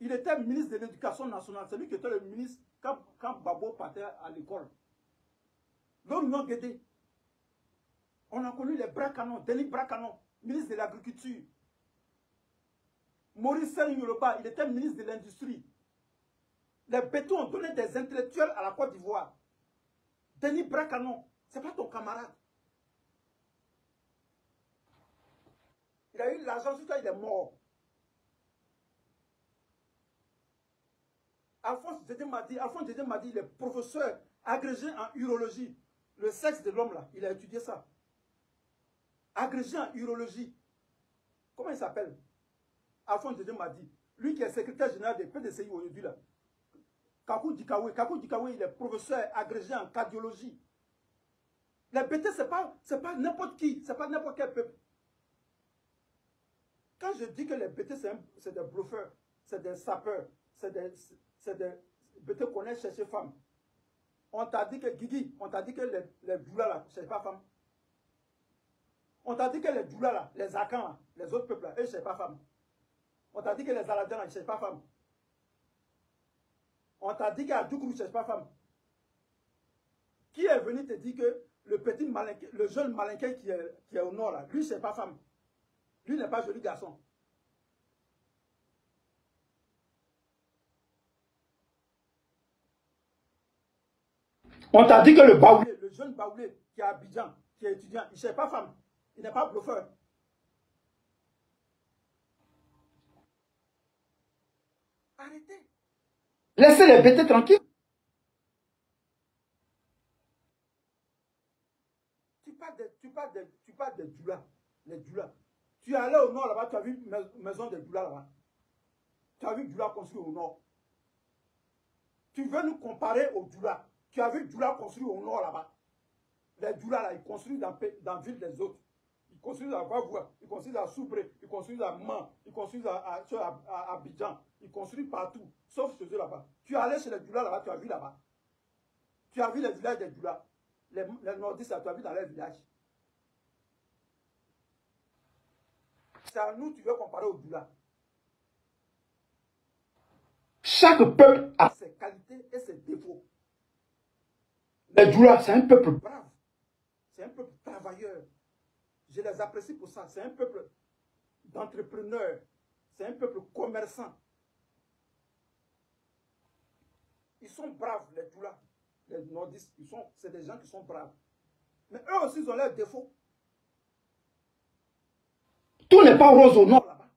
Il était ministre de l'Éducation nationale. C'est lui qui était le ministre quand Babo partait à l'école. L'Orion Guédé. On a connu les Brakanon, Denis Brakanon, ministre de l'Agriculture. Maurice Seigneur, il était ministre de l'Industrie. Les bétons ont donné des intellectuels à la Côte d'Ivoire. Denis Brakanon, ce n'est pas ton camarade. Il a eu l'argent, sur toi, il est mort. Alphonse Dédé m'a dit, il est professeur agrégé en urologie. Le sexe de l'homme, là, il a étudié ça. Agrégé en urologie. Comment il s'appelle? Alphonse Dédé m'a dit. Lui qui est secrétaire général des PDCI aujourd'hui, là. Kakou Dikawe, il est professeur agrégé en cardiologie. Les BT, c'est pas n'importe qui, c'est pas n'importe quel peuple. Quand je dis que les BT, c'est des bluffeurs, c'est des sapeurs, c'est des BT connaissent chercher femme. On t'a dit que Guigui, on t'a dit que les Djoula là, ne cherchent pas femme. On t'a dit que les Djoula là, les Akans là, les autres peuples là, eux ne cherchent pas femme. On t'a dit que les Aladins là, ils ne cherchent pas femme. On t'a dit qu'Adjoukourou ne cherche pas femme. Qui est venu te dire que le petit malinquin, le jeune malinquin qui est au nord là, lui ne cherche pas femme. Lui n'est pas joli garçon. On t'a dit que le Baoulé, le jeune Baoulé qui est à Abidjan, qui est étudiant, il ne cherche pas femme. Il n'est pas bluffeur. Arrêtez. Laissez les bêtés tranquilles. Tu parles des Djoula. Les Djoula. Tu es allé au nord là-bas, tu as vu une maison de Djoula là-bas. Tu as vu Djoula construit au nord. Tu veux nous comparer aux Djoula. Tu as vu Djoula construit au nord là-bas. Les Djoula là, ils construisent dans la ville des autres. Ils construisent à Vavoua, ils construisent à Soubré, ils construisent à Man, ils construisent à Abidjan, ils construisent partout, sauf chez eux là-bas. Tu es allé chez les Djoula là-bas, tu as vu là-bas. Tu as vu les villages des Djoula. Les nordistes, tu as vu dans les villages. C'est à nous, tu veux comparer aux Djoula. Chaque peuple a ses qualités et ses défauts. Les Djoula, c'est un peuple brave. C'est un peuple travailleur. Je les apprécie pour ça. C'est un peuple d'entrepreneurs. C'est un peuple commerçant. Ils sont braves, les Djoula. Les nordistes, c'est des gens qui sont braves. Mais eux aussi, ils ont leurs défauts. Tout n'est pas rose au nord là-bas.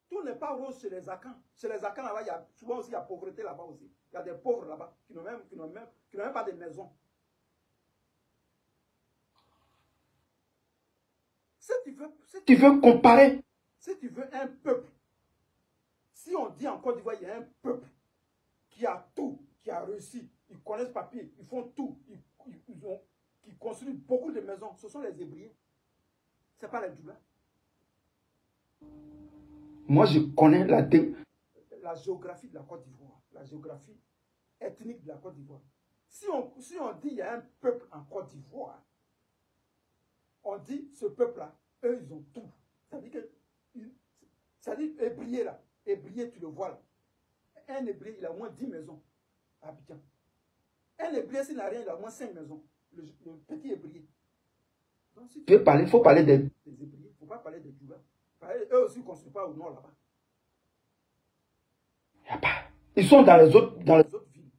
Tout n'est pas rose chez les Akans. Chez les Akans là-bas, souvent aussi, il y a pauvreté là-bas aussi. Il y a des pauvres là-bas qui n'ont même pas de maison. Si tu veux comparer, si tu veux un peuple, si on dit en Côte d'Ivoire, il y a un peuple qui a tout, qui a réussi, ils connaissent papier, ils font tout, qui construisent beaucoup de maisons, ce sont les Hébriens. Ce n'est pas les Djoula. Moi, je connais la géographie de la Côte d'Ivoire, la géographie ethnique de la Côte d'Ivoire. Si on dit qu'il y a un peuple en Côte d'Ivoire, on dit ce peuple-là, eux, ils ont tout. Ça dit Hébrier là, Hébrier, tu le vois là. Un Hébrier, il a au moins 10 maisons à Abidjan. Un Hébrier, s'il n'a rien, il a au moins 5 maisons. Le petit Hébrier. Donc, si tu veux parler, il faut parler des Hébriers. Il ne faut pas parler des Djoula. Eux aussi ne construisent pas au nord là-bas. Ils sont dans les autres villes.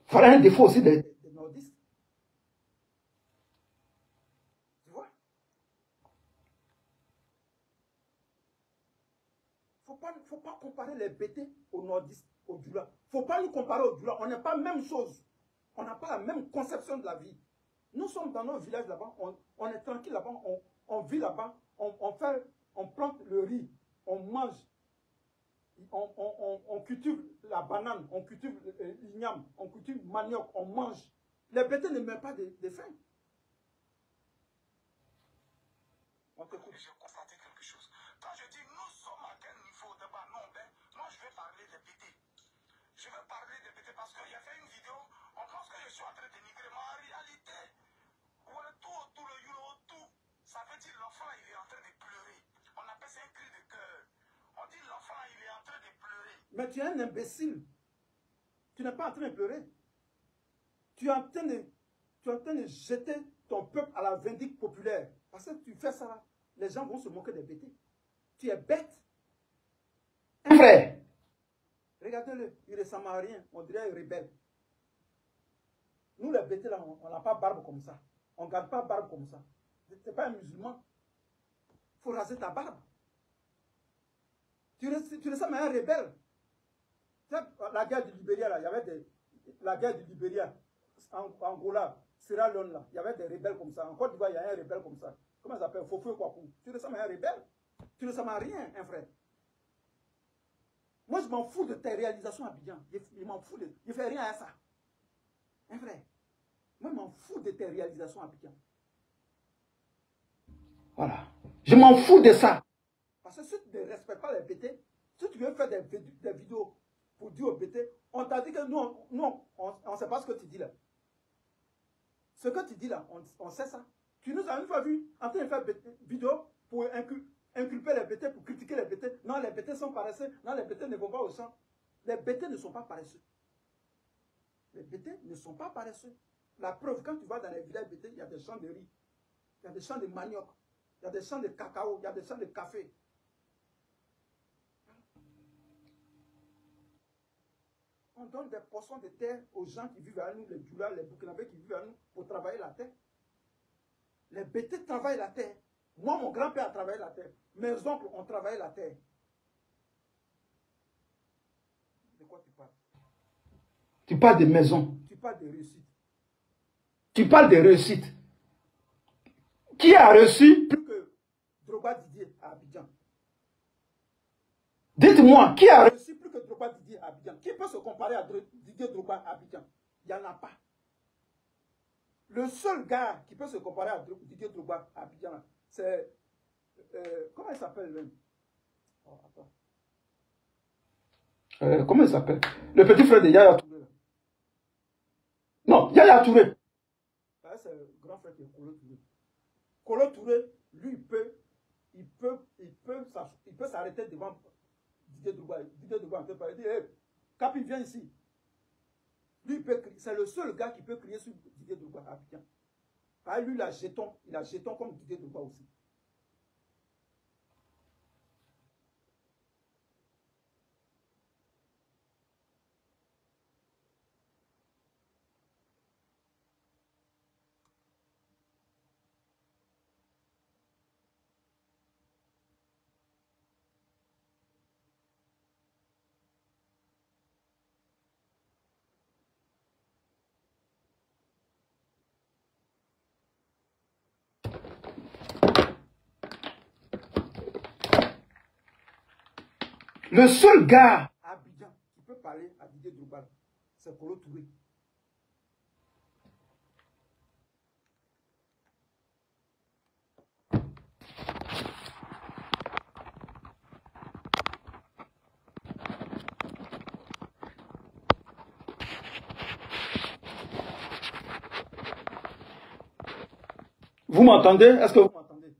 Il faudrait un défaut aussi des nordistes. Tu vois? Il ne faut pas comparer les BT aux nordistes, aux Djoula. Il ne faut pas nous comparer aux Djoula. On n'est pas la même chose. On n'a pas la même conception de la vie. Nous sommes dans nos villages là-bas. On est tranquille là-bas. On vit là-bas. On plante le riz. On mange. On cultive la banane. On cultive l'igname. On cultive manioc. On mange. Les BT ne meurent pas de faim. On t'écoute. J'ai constaté quelque chose. Quand je dis nous sommes à quel niveau de bas, non, ben, moi je vais parler des BT. Je vais parler des BT parce qu'il a fait une vidéo, on pense que je suis en train de dénigrer, mais en réalité, tout le yulo, tout, ça veut dire l'enfant il est en train de pleurer. On appelle ça un cri de cœur. On dit l'enfant il est en train de pleurer. Mais tu es un imbécile. Tu n'es pas en train de pleurer. Tu es en train de jeter ton peuple à la vindicte populaire. Parce que tu fais ça là, les gens vont se moquer des BT. Tu es bête. Un frère. Regardez-le, il ne ressemble à rien. On dirait un rebelle. Nous les BT là, on n'a pas barbe comme ça. On ne garde pas barbe comme ça. Tu n'es pas un musulman. Il faut raser ta barbe. Tu ressembles à un rebelle. La guerre du Libéria, là, il y avait la guerre du Libéria, Angola, Sierra Leone, là, il y avait des rebelles comme ça. En Côte d'Ivoire, il y a un rebelle comme ça. Comment ça s'appelle? Fofo Kwaku. Tu ressembles à un rebelle. Tu ne ressembles à rien, un frère. Moi, je m'en fous de tes réalisations à Abidjan. Je m'en fous de. Je ne fais rien à ça. Un frère. Moi, je m'en fous de tes réalisations à Abidjan. Voilà. Je m'en fous de ça. Parce que si tu ne respectes pas les BT, si tu veux faire des vidéos pour dire aux BT, on t'a dit que nous, on ne sait pas ce que tu dis là. Ce que tu dis là, on sait ça. Tu nous as une fois vu en train de faire des vidéos pour inculper les BT, pour critiquer les BT. Non, les BT sont paresseux. Non, les BT ne vont pas au champ. Les BT ne sont pas paresseux. Les BT ne sont pas paresseux. La preuve, quand tu vas dans les villages BT, il y a des champs de riz, il y a des champs de manioc, il y a des champs de cacao, il y a des champs de café. On donne des portions de terre aux gens qui vivent à nous, les Djoula, les Burkinabés qui vivent à nous, pour travailler la terre. Les BT travaillent la terre. Moi, mon grand-père a travaillé la terre. Mes oncles ont travaillé la terre. De quoi tu parles? Tu parles de maison. Tu parles de réussite. Tu parles de réussite. Qui a reçu plus que Drogba Didier à Abidjan? Dites-moi, qui a reçu plus que Drogba Didier à Abidjan? Qui peut se comparer à Didier Drogba à Abidjan? Il n'y en a pas. Le seul gars qui peut se comparer à Didier Drogba à Abidjan, c'est... comment il s'appelle même? Oh, attends. Comment il s'appelle? Le petit frère de Yaya Touré. Non, Yaya Touré. C'est le grand frère qui est Kolo Touré. Kolo Touré, lui, il peut s'arrêter devant Didier Drogba. Didier Drogba peut parler. Il dit, hey, Capi, viens ici. Lui, c'est le seul gars qui peut crier sur Didier Drogba à Abidjan. Lui, il a jeton comme Didier Drogba aussi. Le seul gars à Abidjan qui peut parler à Didier Drogba, c'est Kolo Touré. Vous m'entendez? Est-ce que vous m'entendez?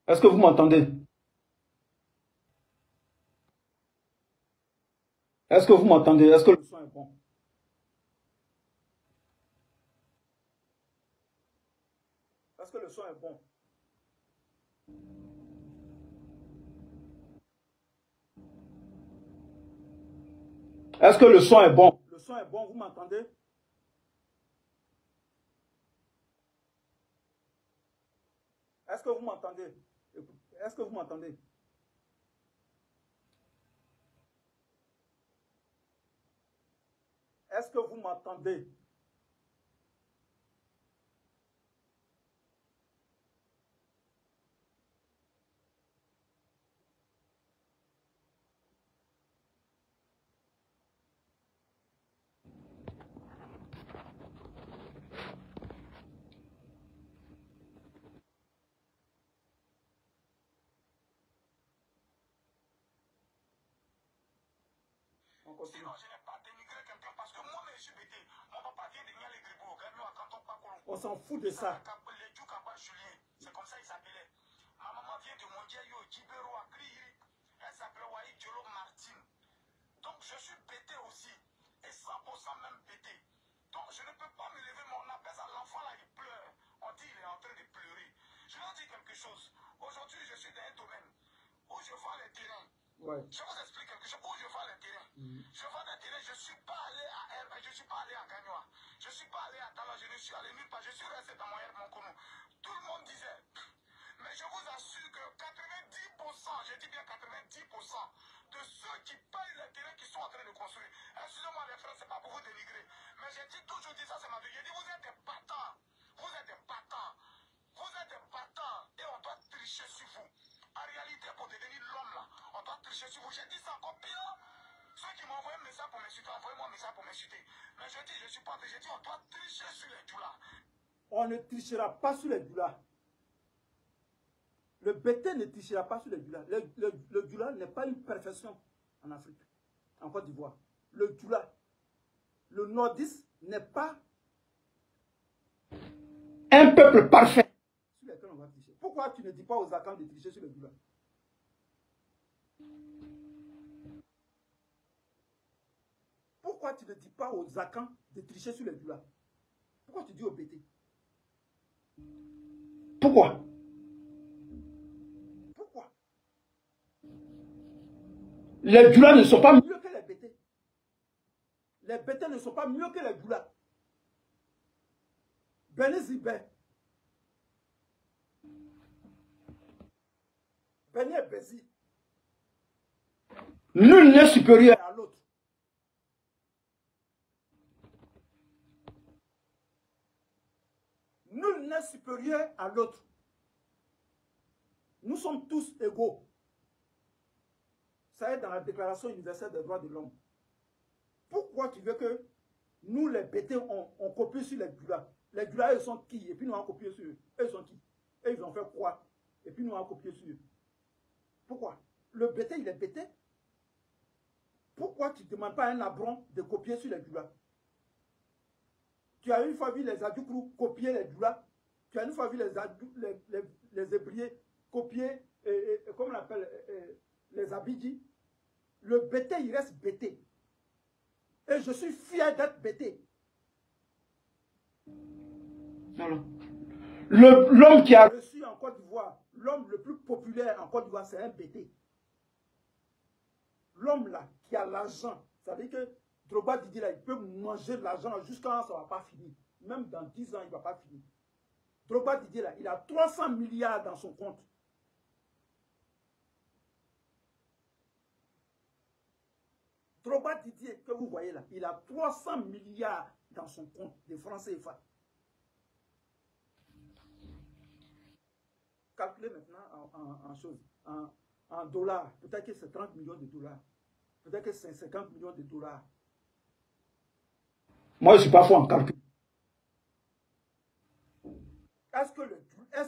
Est-ce que vous m'entendez? Est-ce que vous m'entendez? Est-ce que le son est bon? Est-ce que le son est bon? Est-ce que le son est bon? Le son est bon, vous m'entendez? Est-ce que vous m'entendez? Est-ce que vous m'entendez? Est-ce que vous m'entendez? Sinon, je n'ai pas dénigré quelqu'un parce que moi, je suis bêté. Mon papa vient de Nialé Gribou, à Canton Pakolon. On s'en fout de ça. Les Djoukaba Julien, c'est comme ça il s'appelait. Ma maman vient de Mondiayo, Djibero, Akri. Elle s'appelait Waï Diolo Martine. Donc, je suis bêté aussi. Et 100% même bêté. Donc, je ne peux pas me lever, mais on appelle ça l'enfant là, il pleure. On dit il est en train de pleurer. Je leur dis quelque chose. Aujourd'hui, je suis dans un domaine où je vois les terrains. Ouais. Je vous explique quelque chose. Où je vois les terrains. Je vois des terrains. Je ne suis pas allé à Herbe, je ne suis pas allé à Gagnoa. Je ne suis pas allé à Tala, je ne suis allé nulle part. Je suis resté dans mon Herbe, mon Kono. Tout le monde disait. Mais je vous assure que 90%, je dis bien 90%, de ceux qui payent les terrains qui sont en train de construire. Excusez-moi les frères, ce n'est pas pour vous dénigrer. Mais j'ai toujours dit ça, c'est ma vie. J'ai dit, vous êtes des battants. Vous êtes des battants. Vous êtes des battants. Et on doit tricher sur vous. En réalité, pour devenir l'homme là, on doit tricher sur vous. J'ai dit ça encore pire. ceux qui m'ont envoyé un message pour m'insulter, envoyez-moi un message pour m'insulter. Mais je dis, je suis pas, je dis, on doit tricher sur les doulas. On ne trichera pas sur les doulas. Le BT ne trichera pas sur les doulas. Le doula n'est pas une perfection en Afrique, en Côte d'Ivoire. Le doula, le nordiste n'est pas un peuple parfait sur lequel on va tricher. Pourquoi tu ne dis pas aux Akans de tricher sur le doula? Pourquoi tu ne dis pas aux Akans de tricher sur les doulas? Pourquoi tu dis au BT? Pourquoi? Pourquoi? Les doulas ne sont pas mieux que les BT. Les BT ne sont pas mieux que les doulas. Benizibé. Bené Bézi. Nul n'est supérieur à l'autre. Nul n'est supérieur à l'autre. Nous sommes tous égaux. Ça est dans la Déclaration universelle des droits de l'homme. Pourquoi tu veux que nous, les BT, on copie sur les doulas? Les doulas, ils sont qui? Et puis nous, on copie sur eux. Eux, ils sont qui? Et ils vont faire quoi? Et puis nous, on copie sur eux. Pourquoi? Le BT, il est BT. Pourquoi tu ne demandes pas à un abron de copier sur les doulas? Tu as une fois vu les Adoukrou copier les doulas. Tu as une fois vu les ébriers copier, comment on appelle, les Abidji. Le BT, il reste BT. Et je suis fier d'être BT. L'homme qui a reçu en Côte d'Ivoire, l'homme le plus populaire en Côte d'Ivoire, c'est un BT. L'homme là, qui a l'argent, ça veut dire que Drogba Didier là, il peut manger de l'argent jusqu'à ce que ça ne va pas finir. Même dans 10 ans, il ne va pas finir. Drogba Didier là, il a 300 milliards dans son compte. Drogba Didier, que vous voyez là, il a 300 milliards dans son compte de francs CFA. Calculez maintenant en choses, en dollars. Peut-être que c'est 30 millions de dollars. Peut-être que c'est 50 millions de dollars. Moi, je ne suis pas fort en calcul. Est-ce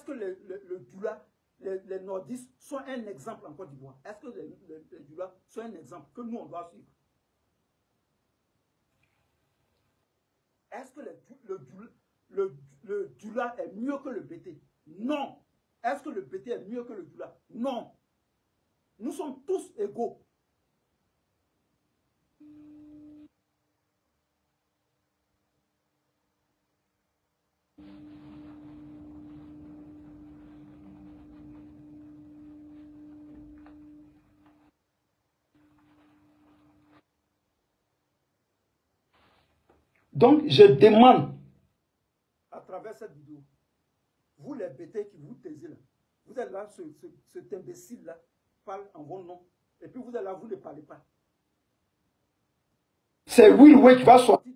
que le doula, les nordistes sont un exemple en Côte d'Ivoire? Est-ce que les doulas sont un exemple que nous, on doit suivre? Est-ce que le doula est mieux que le BT? Non. Est-ce que le BT est mieux que le doula? Non. Nous sommes tous égaux. Donc, je demande, à travers cette vidéo, vous les BT qui vous taisez là, vous êtes là, cet imbécile-là parle en vos noms, et puis vous êtes là, vous ne parlez pas. C'est Will Way qui va sortir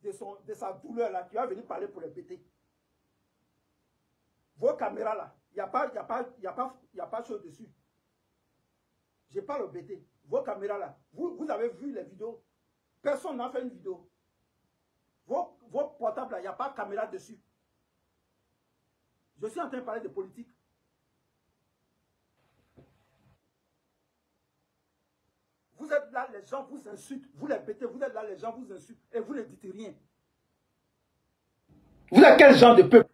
de sa douleur là, qui va venir parler pour les BT. Vos caméras là, il n'y a pas chose dessus. Je parle au BT. Vos caméras là, vous avez vu les vidéos. Personne n'a fait une vidéo. Vos portables là, il n'y a pas de caméra dessus. Je suis en train de parler de politique. Vous êtes là, les gens vous insultent. Vous les BT, vous êtes là, les gens vous insultent. Et vous ne dites rien. Vous êtes quel genre de peuple?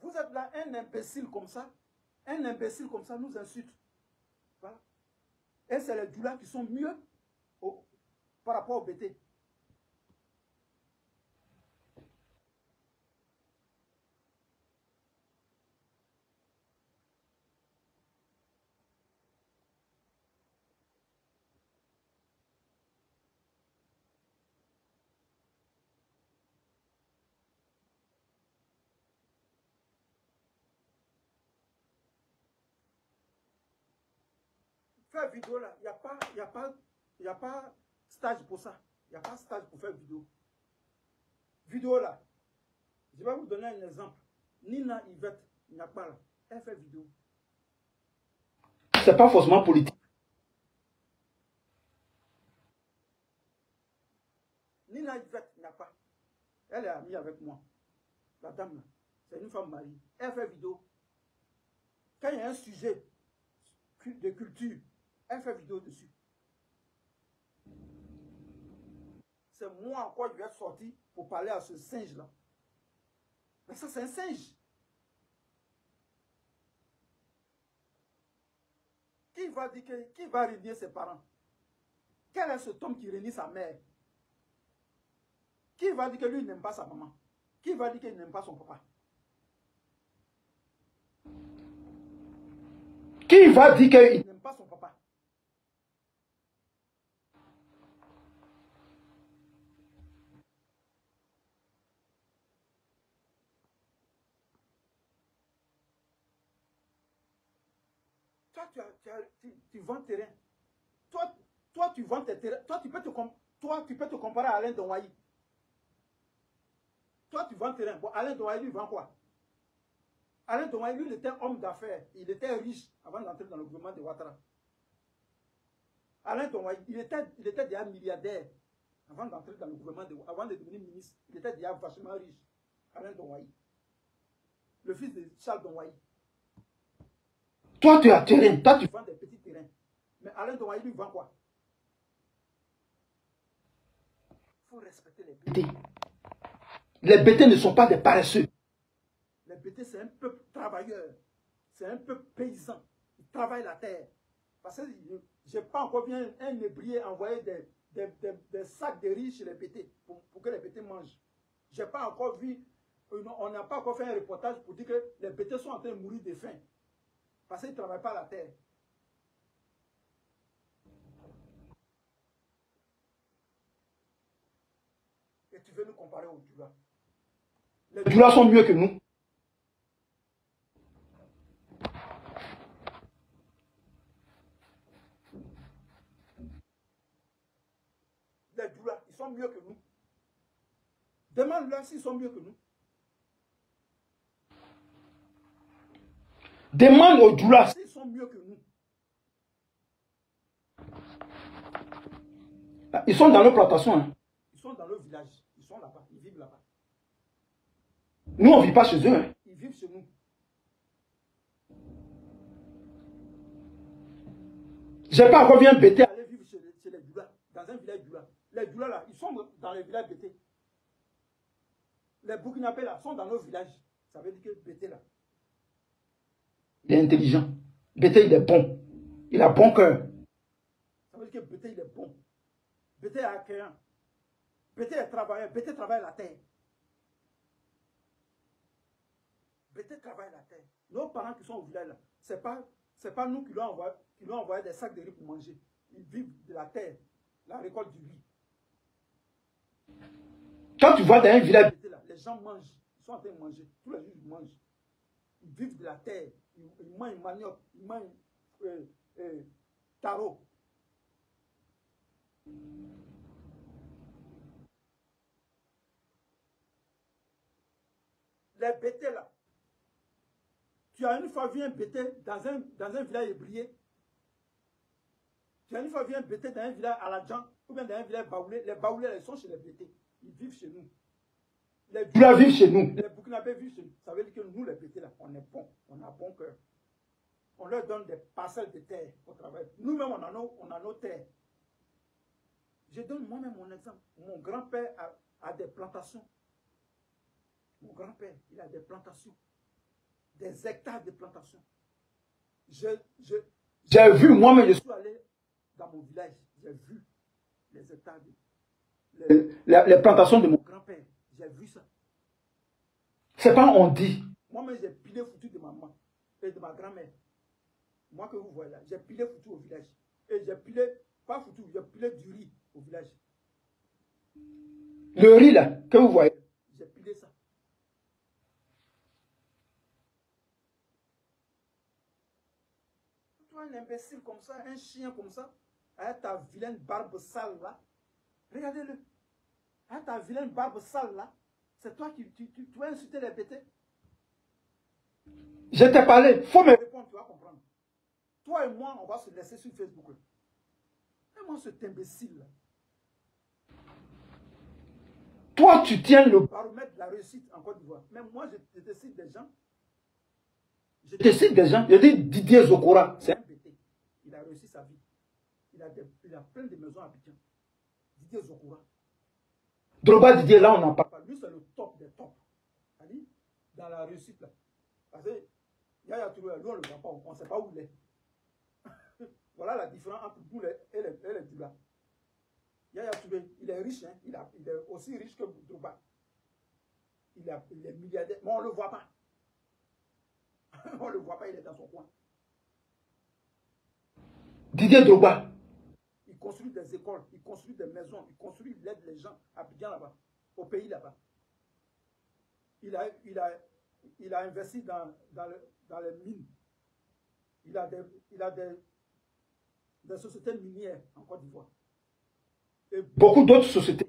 Vous êtes là, un imbécile comme ça nous insulte. Voilà. Et c'est les doulas qui sont mieux par rapport au BT. Faire vidéo là, il n'y a pas stage pour ça. Il n'y a pas stage pour faire vidéo. vidéo là, je vais vous donner un exemple. Nina Yvette Nyakpa, elle fait vidéo. C'est pas forcément politique. Nina Yvette Nyakpa, elle est amie avec moi. La dame là, c'est une femme mariée. Elle fait vidéo. Quand il y a un sujet de culture, elle fait vidéo dessus. C'est moi encore, je vais sortir pour parler à ce singe-là. Mais ça, c'est un singe. Qui va dire qui va renier ses parents? Quel est cet homme qui renie sa mère? Qui va dire que lui n'aime pas sa maman? Qui va dire qu'il n'aime pas son papa? Qui va dire qu'il n'aime pas son papa? Toi, tu vends terrain. Toi, tu vends tes terrains. Toi, tu peux te comparer à Alain Donwayi. Toi, tu vends terrain. Bon, Alain Donwayi, lui, vend quoi? Alain Donwayi, lui, il était homme d'affaires. Il était riche avant d'entrer dans le gouvernement de Ouattara. Alain Donwayi, il était déjà milliardaire avant d'entrer dans le gouvernement avant de devenir ministre. Il était déjà vachement riche. Alain Donwayi. Le fils de Charles Donwayi. Toi, tu as terrain. Toi, tu vends des petits terrains. Mais Alain Donwayi, lui, vend quoi? Il faut respecter les BT. Les BT ne sont pas des paresseux. Les BT, c'est un peuple travailleur. C'est un peuple paysan. Ils travaillent la terre. Parce que je n'ai pas encore vu un nébrier envoyer des sacs de riz chez les BT pour que les BT mangent. Je n'ai pas encore vu, on n'a pas encore fait un reportage pour dire que les BT sont en train de mourir de faim. Parce qu'ils ne travaillent pas la terre. Et tu veux nous comparer aux Djoula. Les Djoula sont mieux que nous. Les Djoula, ils sont mieux que nous. Demande-leur s'ils sont mieux que nous. Demande aux Djoula s'ils sont mieux que nous. Ils sont dans nos plantations. Hein. Ils sont dans nos villages. Ils sont là-bas. Ils vivent là-bas. Nous, on ne vit pas chez eux. Hein. Ils vivent chez nous. Je n'ai pas encore vu un BT aller vivre chez les Djoula, dans un village Djoula. Les Djoula, là, ils sont dans les villages BT. Les Burkinabés, là, sont dans nos villages. Ça veut dire que BT, là, il est intelligent. BT, il est bon. Il a bon cœur. Ça veut dire que BT, il est bon. BT est accueillant. BT est travailleur. BT travaille la terre. BT travaille la terre. Nos parents qui sont au village, là, c'est pas nous qui lui ont envoyé des sacs de riz pour manger. Ils vivent de la terre, la récolte du riz. Quand tu vois dans un village, là, les gens mangent. Ils sont en train de manger. Tous les jours, ils mangent. Ils vivent de la terre. Ils mangent manioc. Ils mangent taro. Les BT là. Tu as une fois vu un BT dans un village ébrié. Tu as une fois vu un BT dans un village à la Djan ou bien dans un village baoulé. Les baoulés, ils sont chez les BT. Ils vivent chez nous. Les Djoula vivent chez nous. Les Burkinabés vivent chez nous. Ça veut dire que nous, les BT, là, on est bons. On a bon cœur. On leur donne des parcelles de terre au travail. Nous-mêmes, on a nos terres. Je donne moi-même mon exemple. Mon grand-père a des plantations. Mon grand-père, il a des plantations. Des hectares de plantations. J'ai vu, moi-même, je suis allé dans mon village. J'ai vu les hectares, les plantations de mon grand-père. J'ai vu ça. C'est pas on dit. Moi-même, j'ai pilé foutu de ma maman et de ma grand-mère. Moi que vous voyez là, j'ai pilé foutu au village. Et j'ai pilé, pas foutu, j'ai pilé du riz au village. Le riz là, que vous voyez, j'ai pilé ça. Toi, un imbécile comme ça, un chien comme ça, avec ta vilaine barbe sale là, regardez-le. Avec ta vilaine barbe sale là, C'est toi qui vas insulter les BT. Je t'ai parlé, il faut me répondre, tu vas comprendre. Toi et moi, on va se laisser sur Facebook. Et moi, cet imbécile-là. Toi, tu tiens le baromètre de la réussite en Côte d'Ivoire. Mais moi, je te cite des gens. Je te cite des gens. Je dis Didier Zokora, c'est un BT. Il a réussi sa vie. Il a plein de maisons à Abidjan. Didier Zokora. Drogba Didier, là, on n'en parle pas. Lui, c'est le top des tops. Dans la réussite, là. Parce que Yaya Touré, lui, on ne le voit pas. On ne sait pas où il est. Voilà la différence entre nous et les Dula. Yaya Touré, il est riche, hein? Il est aussi riche que Drogba. Il est milliardaire, mais on ne le voit pas. On ne le voit pas, il est dans son coin. Didier Drogba, il construit des écoles, il construit des maisons, il aide les gens à Abidjan là-bas, au pays là-bas. Il a investi dans les mines. Il a des sociétés minières en Côte d'Ivoire. Et beaucoup d'autres sociétés.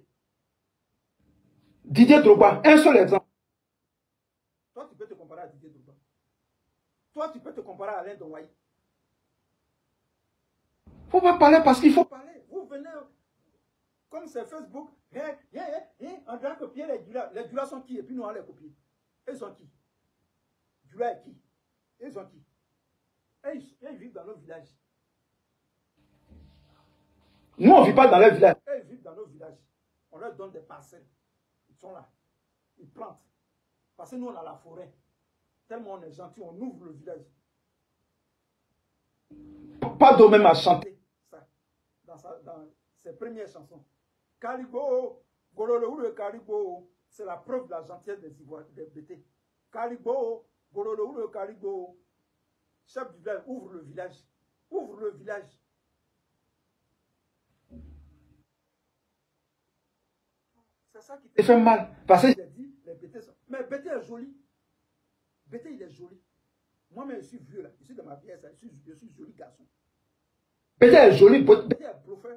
Didier Drogba, un seul exemple. Toi, tu peux te comparer à Didier Drogba. Toi, tu peux te comparer à Alain Donwaï. Il ne faut pas parler parce qu'il faut parler. Vous venez, comme c'est Facebook, on doit copier les Dula. Les Dula sont qui? Et puis nous, on les copie. Ils sont qui? Dula est qui? Ils sont qui? Ils vivent dans nos villages. Nous, on ne vit pas dans les villages. Ils vivent dans nos villages. On leur donne des parcelles. Ils sont là. Ils plantent. Parce que nous, on a la forêt. Tellement on est gentil, on ouvre le village. Pas d'eau même à chanter ça dans ses premières chansons. Caribo, Gololo le Caribo, c'est la preuve de la gentillesse des Ivoiriens, des BT. Caribo, Gololo le Caribo, chef du village, ouvre le village. Ouvre le village. C'est ça qui te fait mal. Parce que j'ai dit, les BT sont... Mais BT est joli. BT, il est joli. Moi-même, je suis vieux là. Je suis dans ma pièce. Je suis joli garçon. BT est joli. BT est bluffé.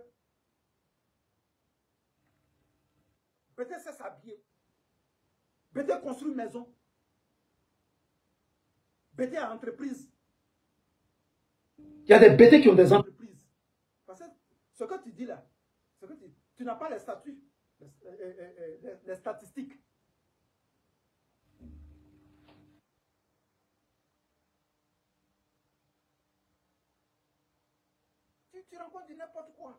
BT sait s'habiller. BT construit une maison. BT a entreprise. Il y a des BT qui ont des entreprises. Parce que ce que tu dis là, tu n'as pas les statuts, les statistiques. Tu rencontres du n'importe quoi.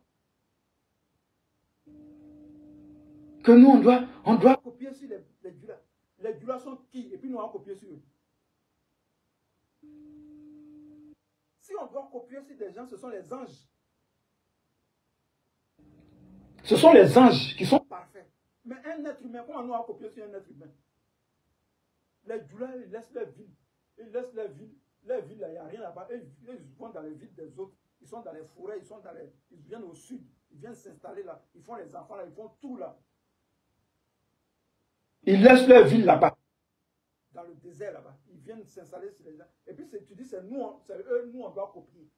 Que nous, on doit copier sur les Dula. Les Dula sont qui? Et puis nous, on copier sur eux. Si on doit copier sur des gens, ce sont les anges. Ce sont les anges qui sont parfaits. Mais un être humain, comment nous, on copier sur un être humain? Les Dula, ils laissent leur ville. Ils laissent leur ville. Leur ville, là, il n'y a rien là-bas. Ils vont dans les villes des autres. Ils sont dans les forêts, ils viennent au sud, ils viennent s'installer là, ils font les enfants là, ils font tout là. Ils laissent leur ville là-bas, dans le désert là-bas. Ils viennent s'installer sur les gens. Et puis tu dis, c'est nous, c'est eux, nous on doit copier.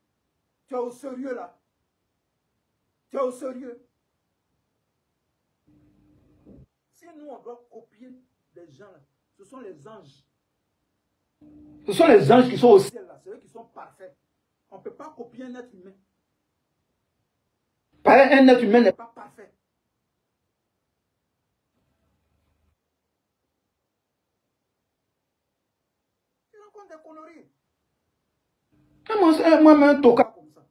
Tu es au sérieux là. Tu es au sérieux. Si nous on doit copier les gens là, ce sont les anges. Ce sont les anges qui sont au ciel là, c'est eux qui sont parfaits. On ne peut pas copier un être humain. Un être humain n'est pas parfait. Tu rencontres des conneries. Moi-même, un tocard comme ça.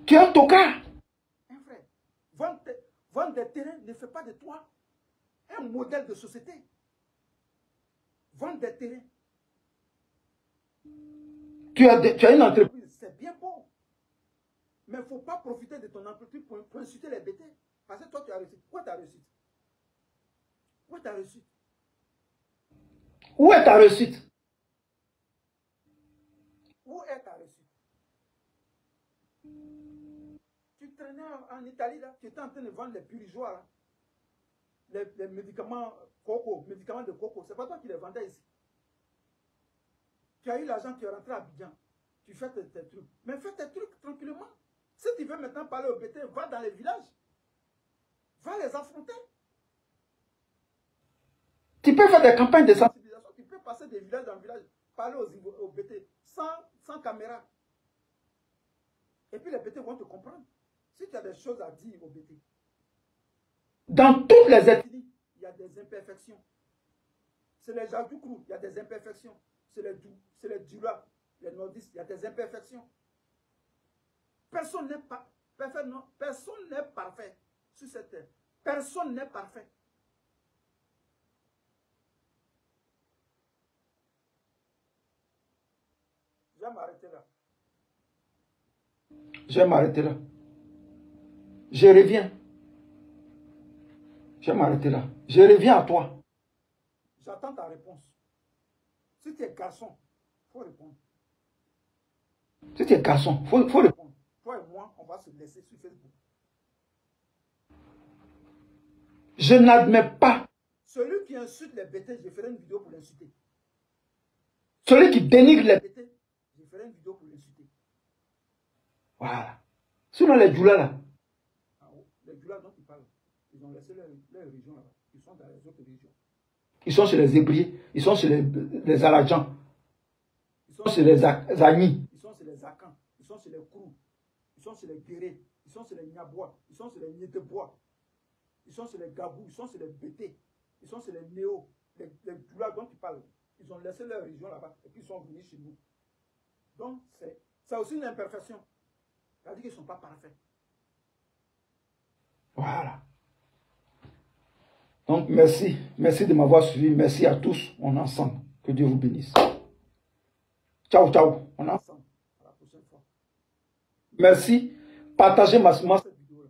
Tu es un tocard. Un frère, vendre des terrains ne fait pas de toi un modèle de société. Vendre des terrains. Tu as une entreprise, c'est bien beau. Mais il ne faut pas profiter de ton entreprise pour insulter les BT. Parce que toi, tu as réussi. Où est ta réussite? Où est ta réussite? Où est ta réussite? Où est ta réussite? Tu traînais en Italie, là. Tu étais en train de vendre les purigeoires, là. Les médicaments coco, médicaments de coco. C'est pas toi qui les vendais ici. Tu as eu l'argent, tu es rentré à Abidjan. Tu fais tes trucs. Mais fais tes trucs tranquillement. Si tu veux maintenant parler au BT, va dans les villages. Va les affronter. Tu peux faire des campagnes de sensibilisation, tu peux passer de village en village, parler aux BT, sans caméra. Et puis les BT vont te comprendre. Si tu as des choses à dire aux BT. Dans toutes les ethnies, il y a des imperfections. C'est les Jadoukrou, il y a des imperfections. C'est les Dura, les Nordistes, il y a des imperfections. Personne n'est pas parfait, non. Personne n'est parfait sur cette terre. Personne n'est parfait. Je vais m'arrêter là. Je vais m'arrêter là. Je reviens. Je vais m'arrêter là. Je reviens à toi. J'attends ta réponse. Si tu es garçon, il faut répondre. Si tu es garçon, il faut répondre. Toi et moi, on va se laisser sur Facebook. Je n'admets pas. Celui qui insulte les BT, je ferai une vidéo pour l'insulter. Celui qui dénigre les BT, je ferai une vidéo pour l'insulter. Voilà. Sinon les Djoula là. Ah, les Djoula dont ils parlent, ils ont laissé leur région là-bas. Ils sont dans les autres régions. Ils sont chez les Hébriers, ils sont chez les Aladjans, ils sont chez les Agnis, ils sont chez les Akans, ils sont chez les Kourou, ils sont chez les Guéré, ils sont chez les Niabois, ils sont chez les Nietebois, ils sont chez les Gabou, ils sont chez les Bété, ils sont chez les Néo, les Djoula dont tu parles. Ils ont laissé leur région là-bas et puis ils sont venus chez nous. Donc c'est aussi une imperfection. C'est-à-dire qu'ils ne sont pas parfaits. Voilà. Donc, merci. Merci de m'avoir suivi. Merci à tous. On est ensemble. Que Dieu vous bénisse. Ciao, ciao. On est ensemble. À la prochaine fois. Merci. Partagez massivement cette vidéo.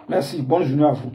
Merci. Bonne journée à vous.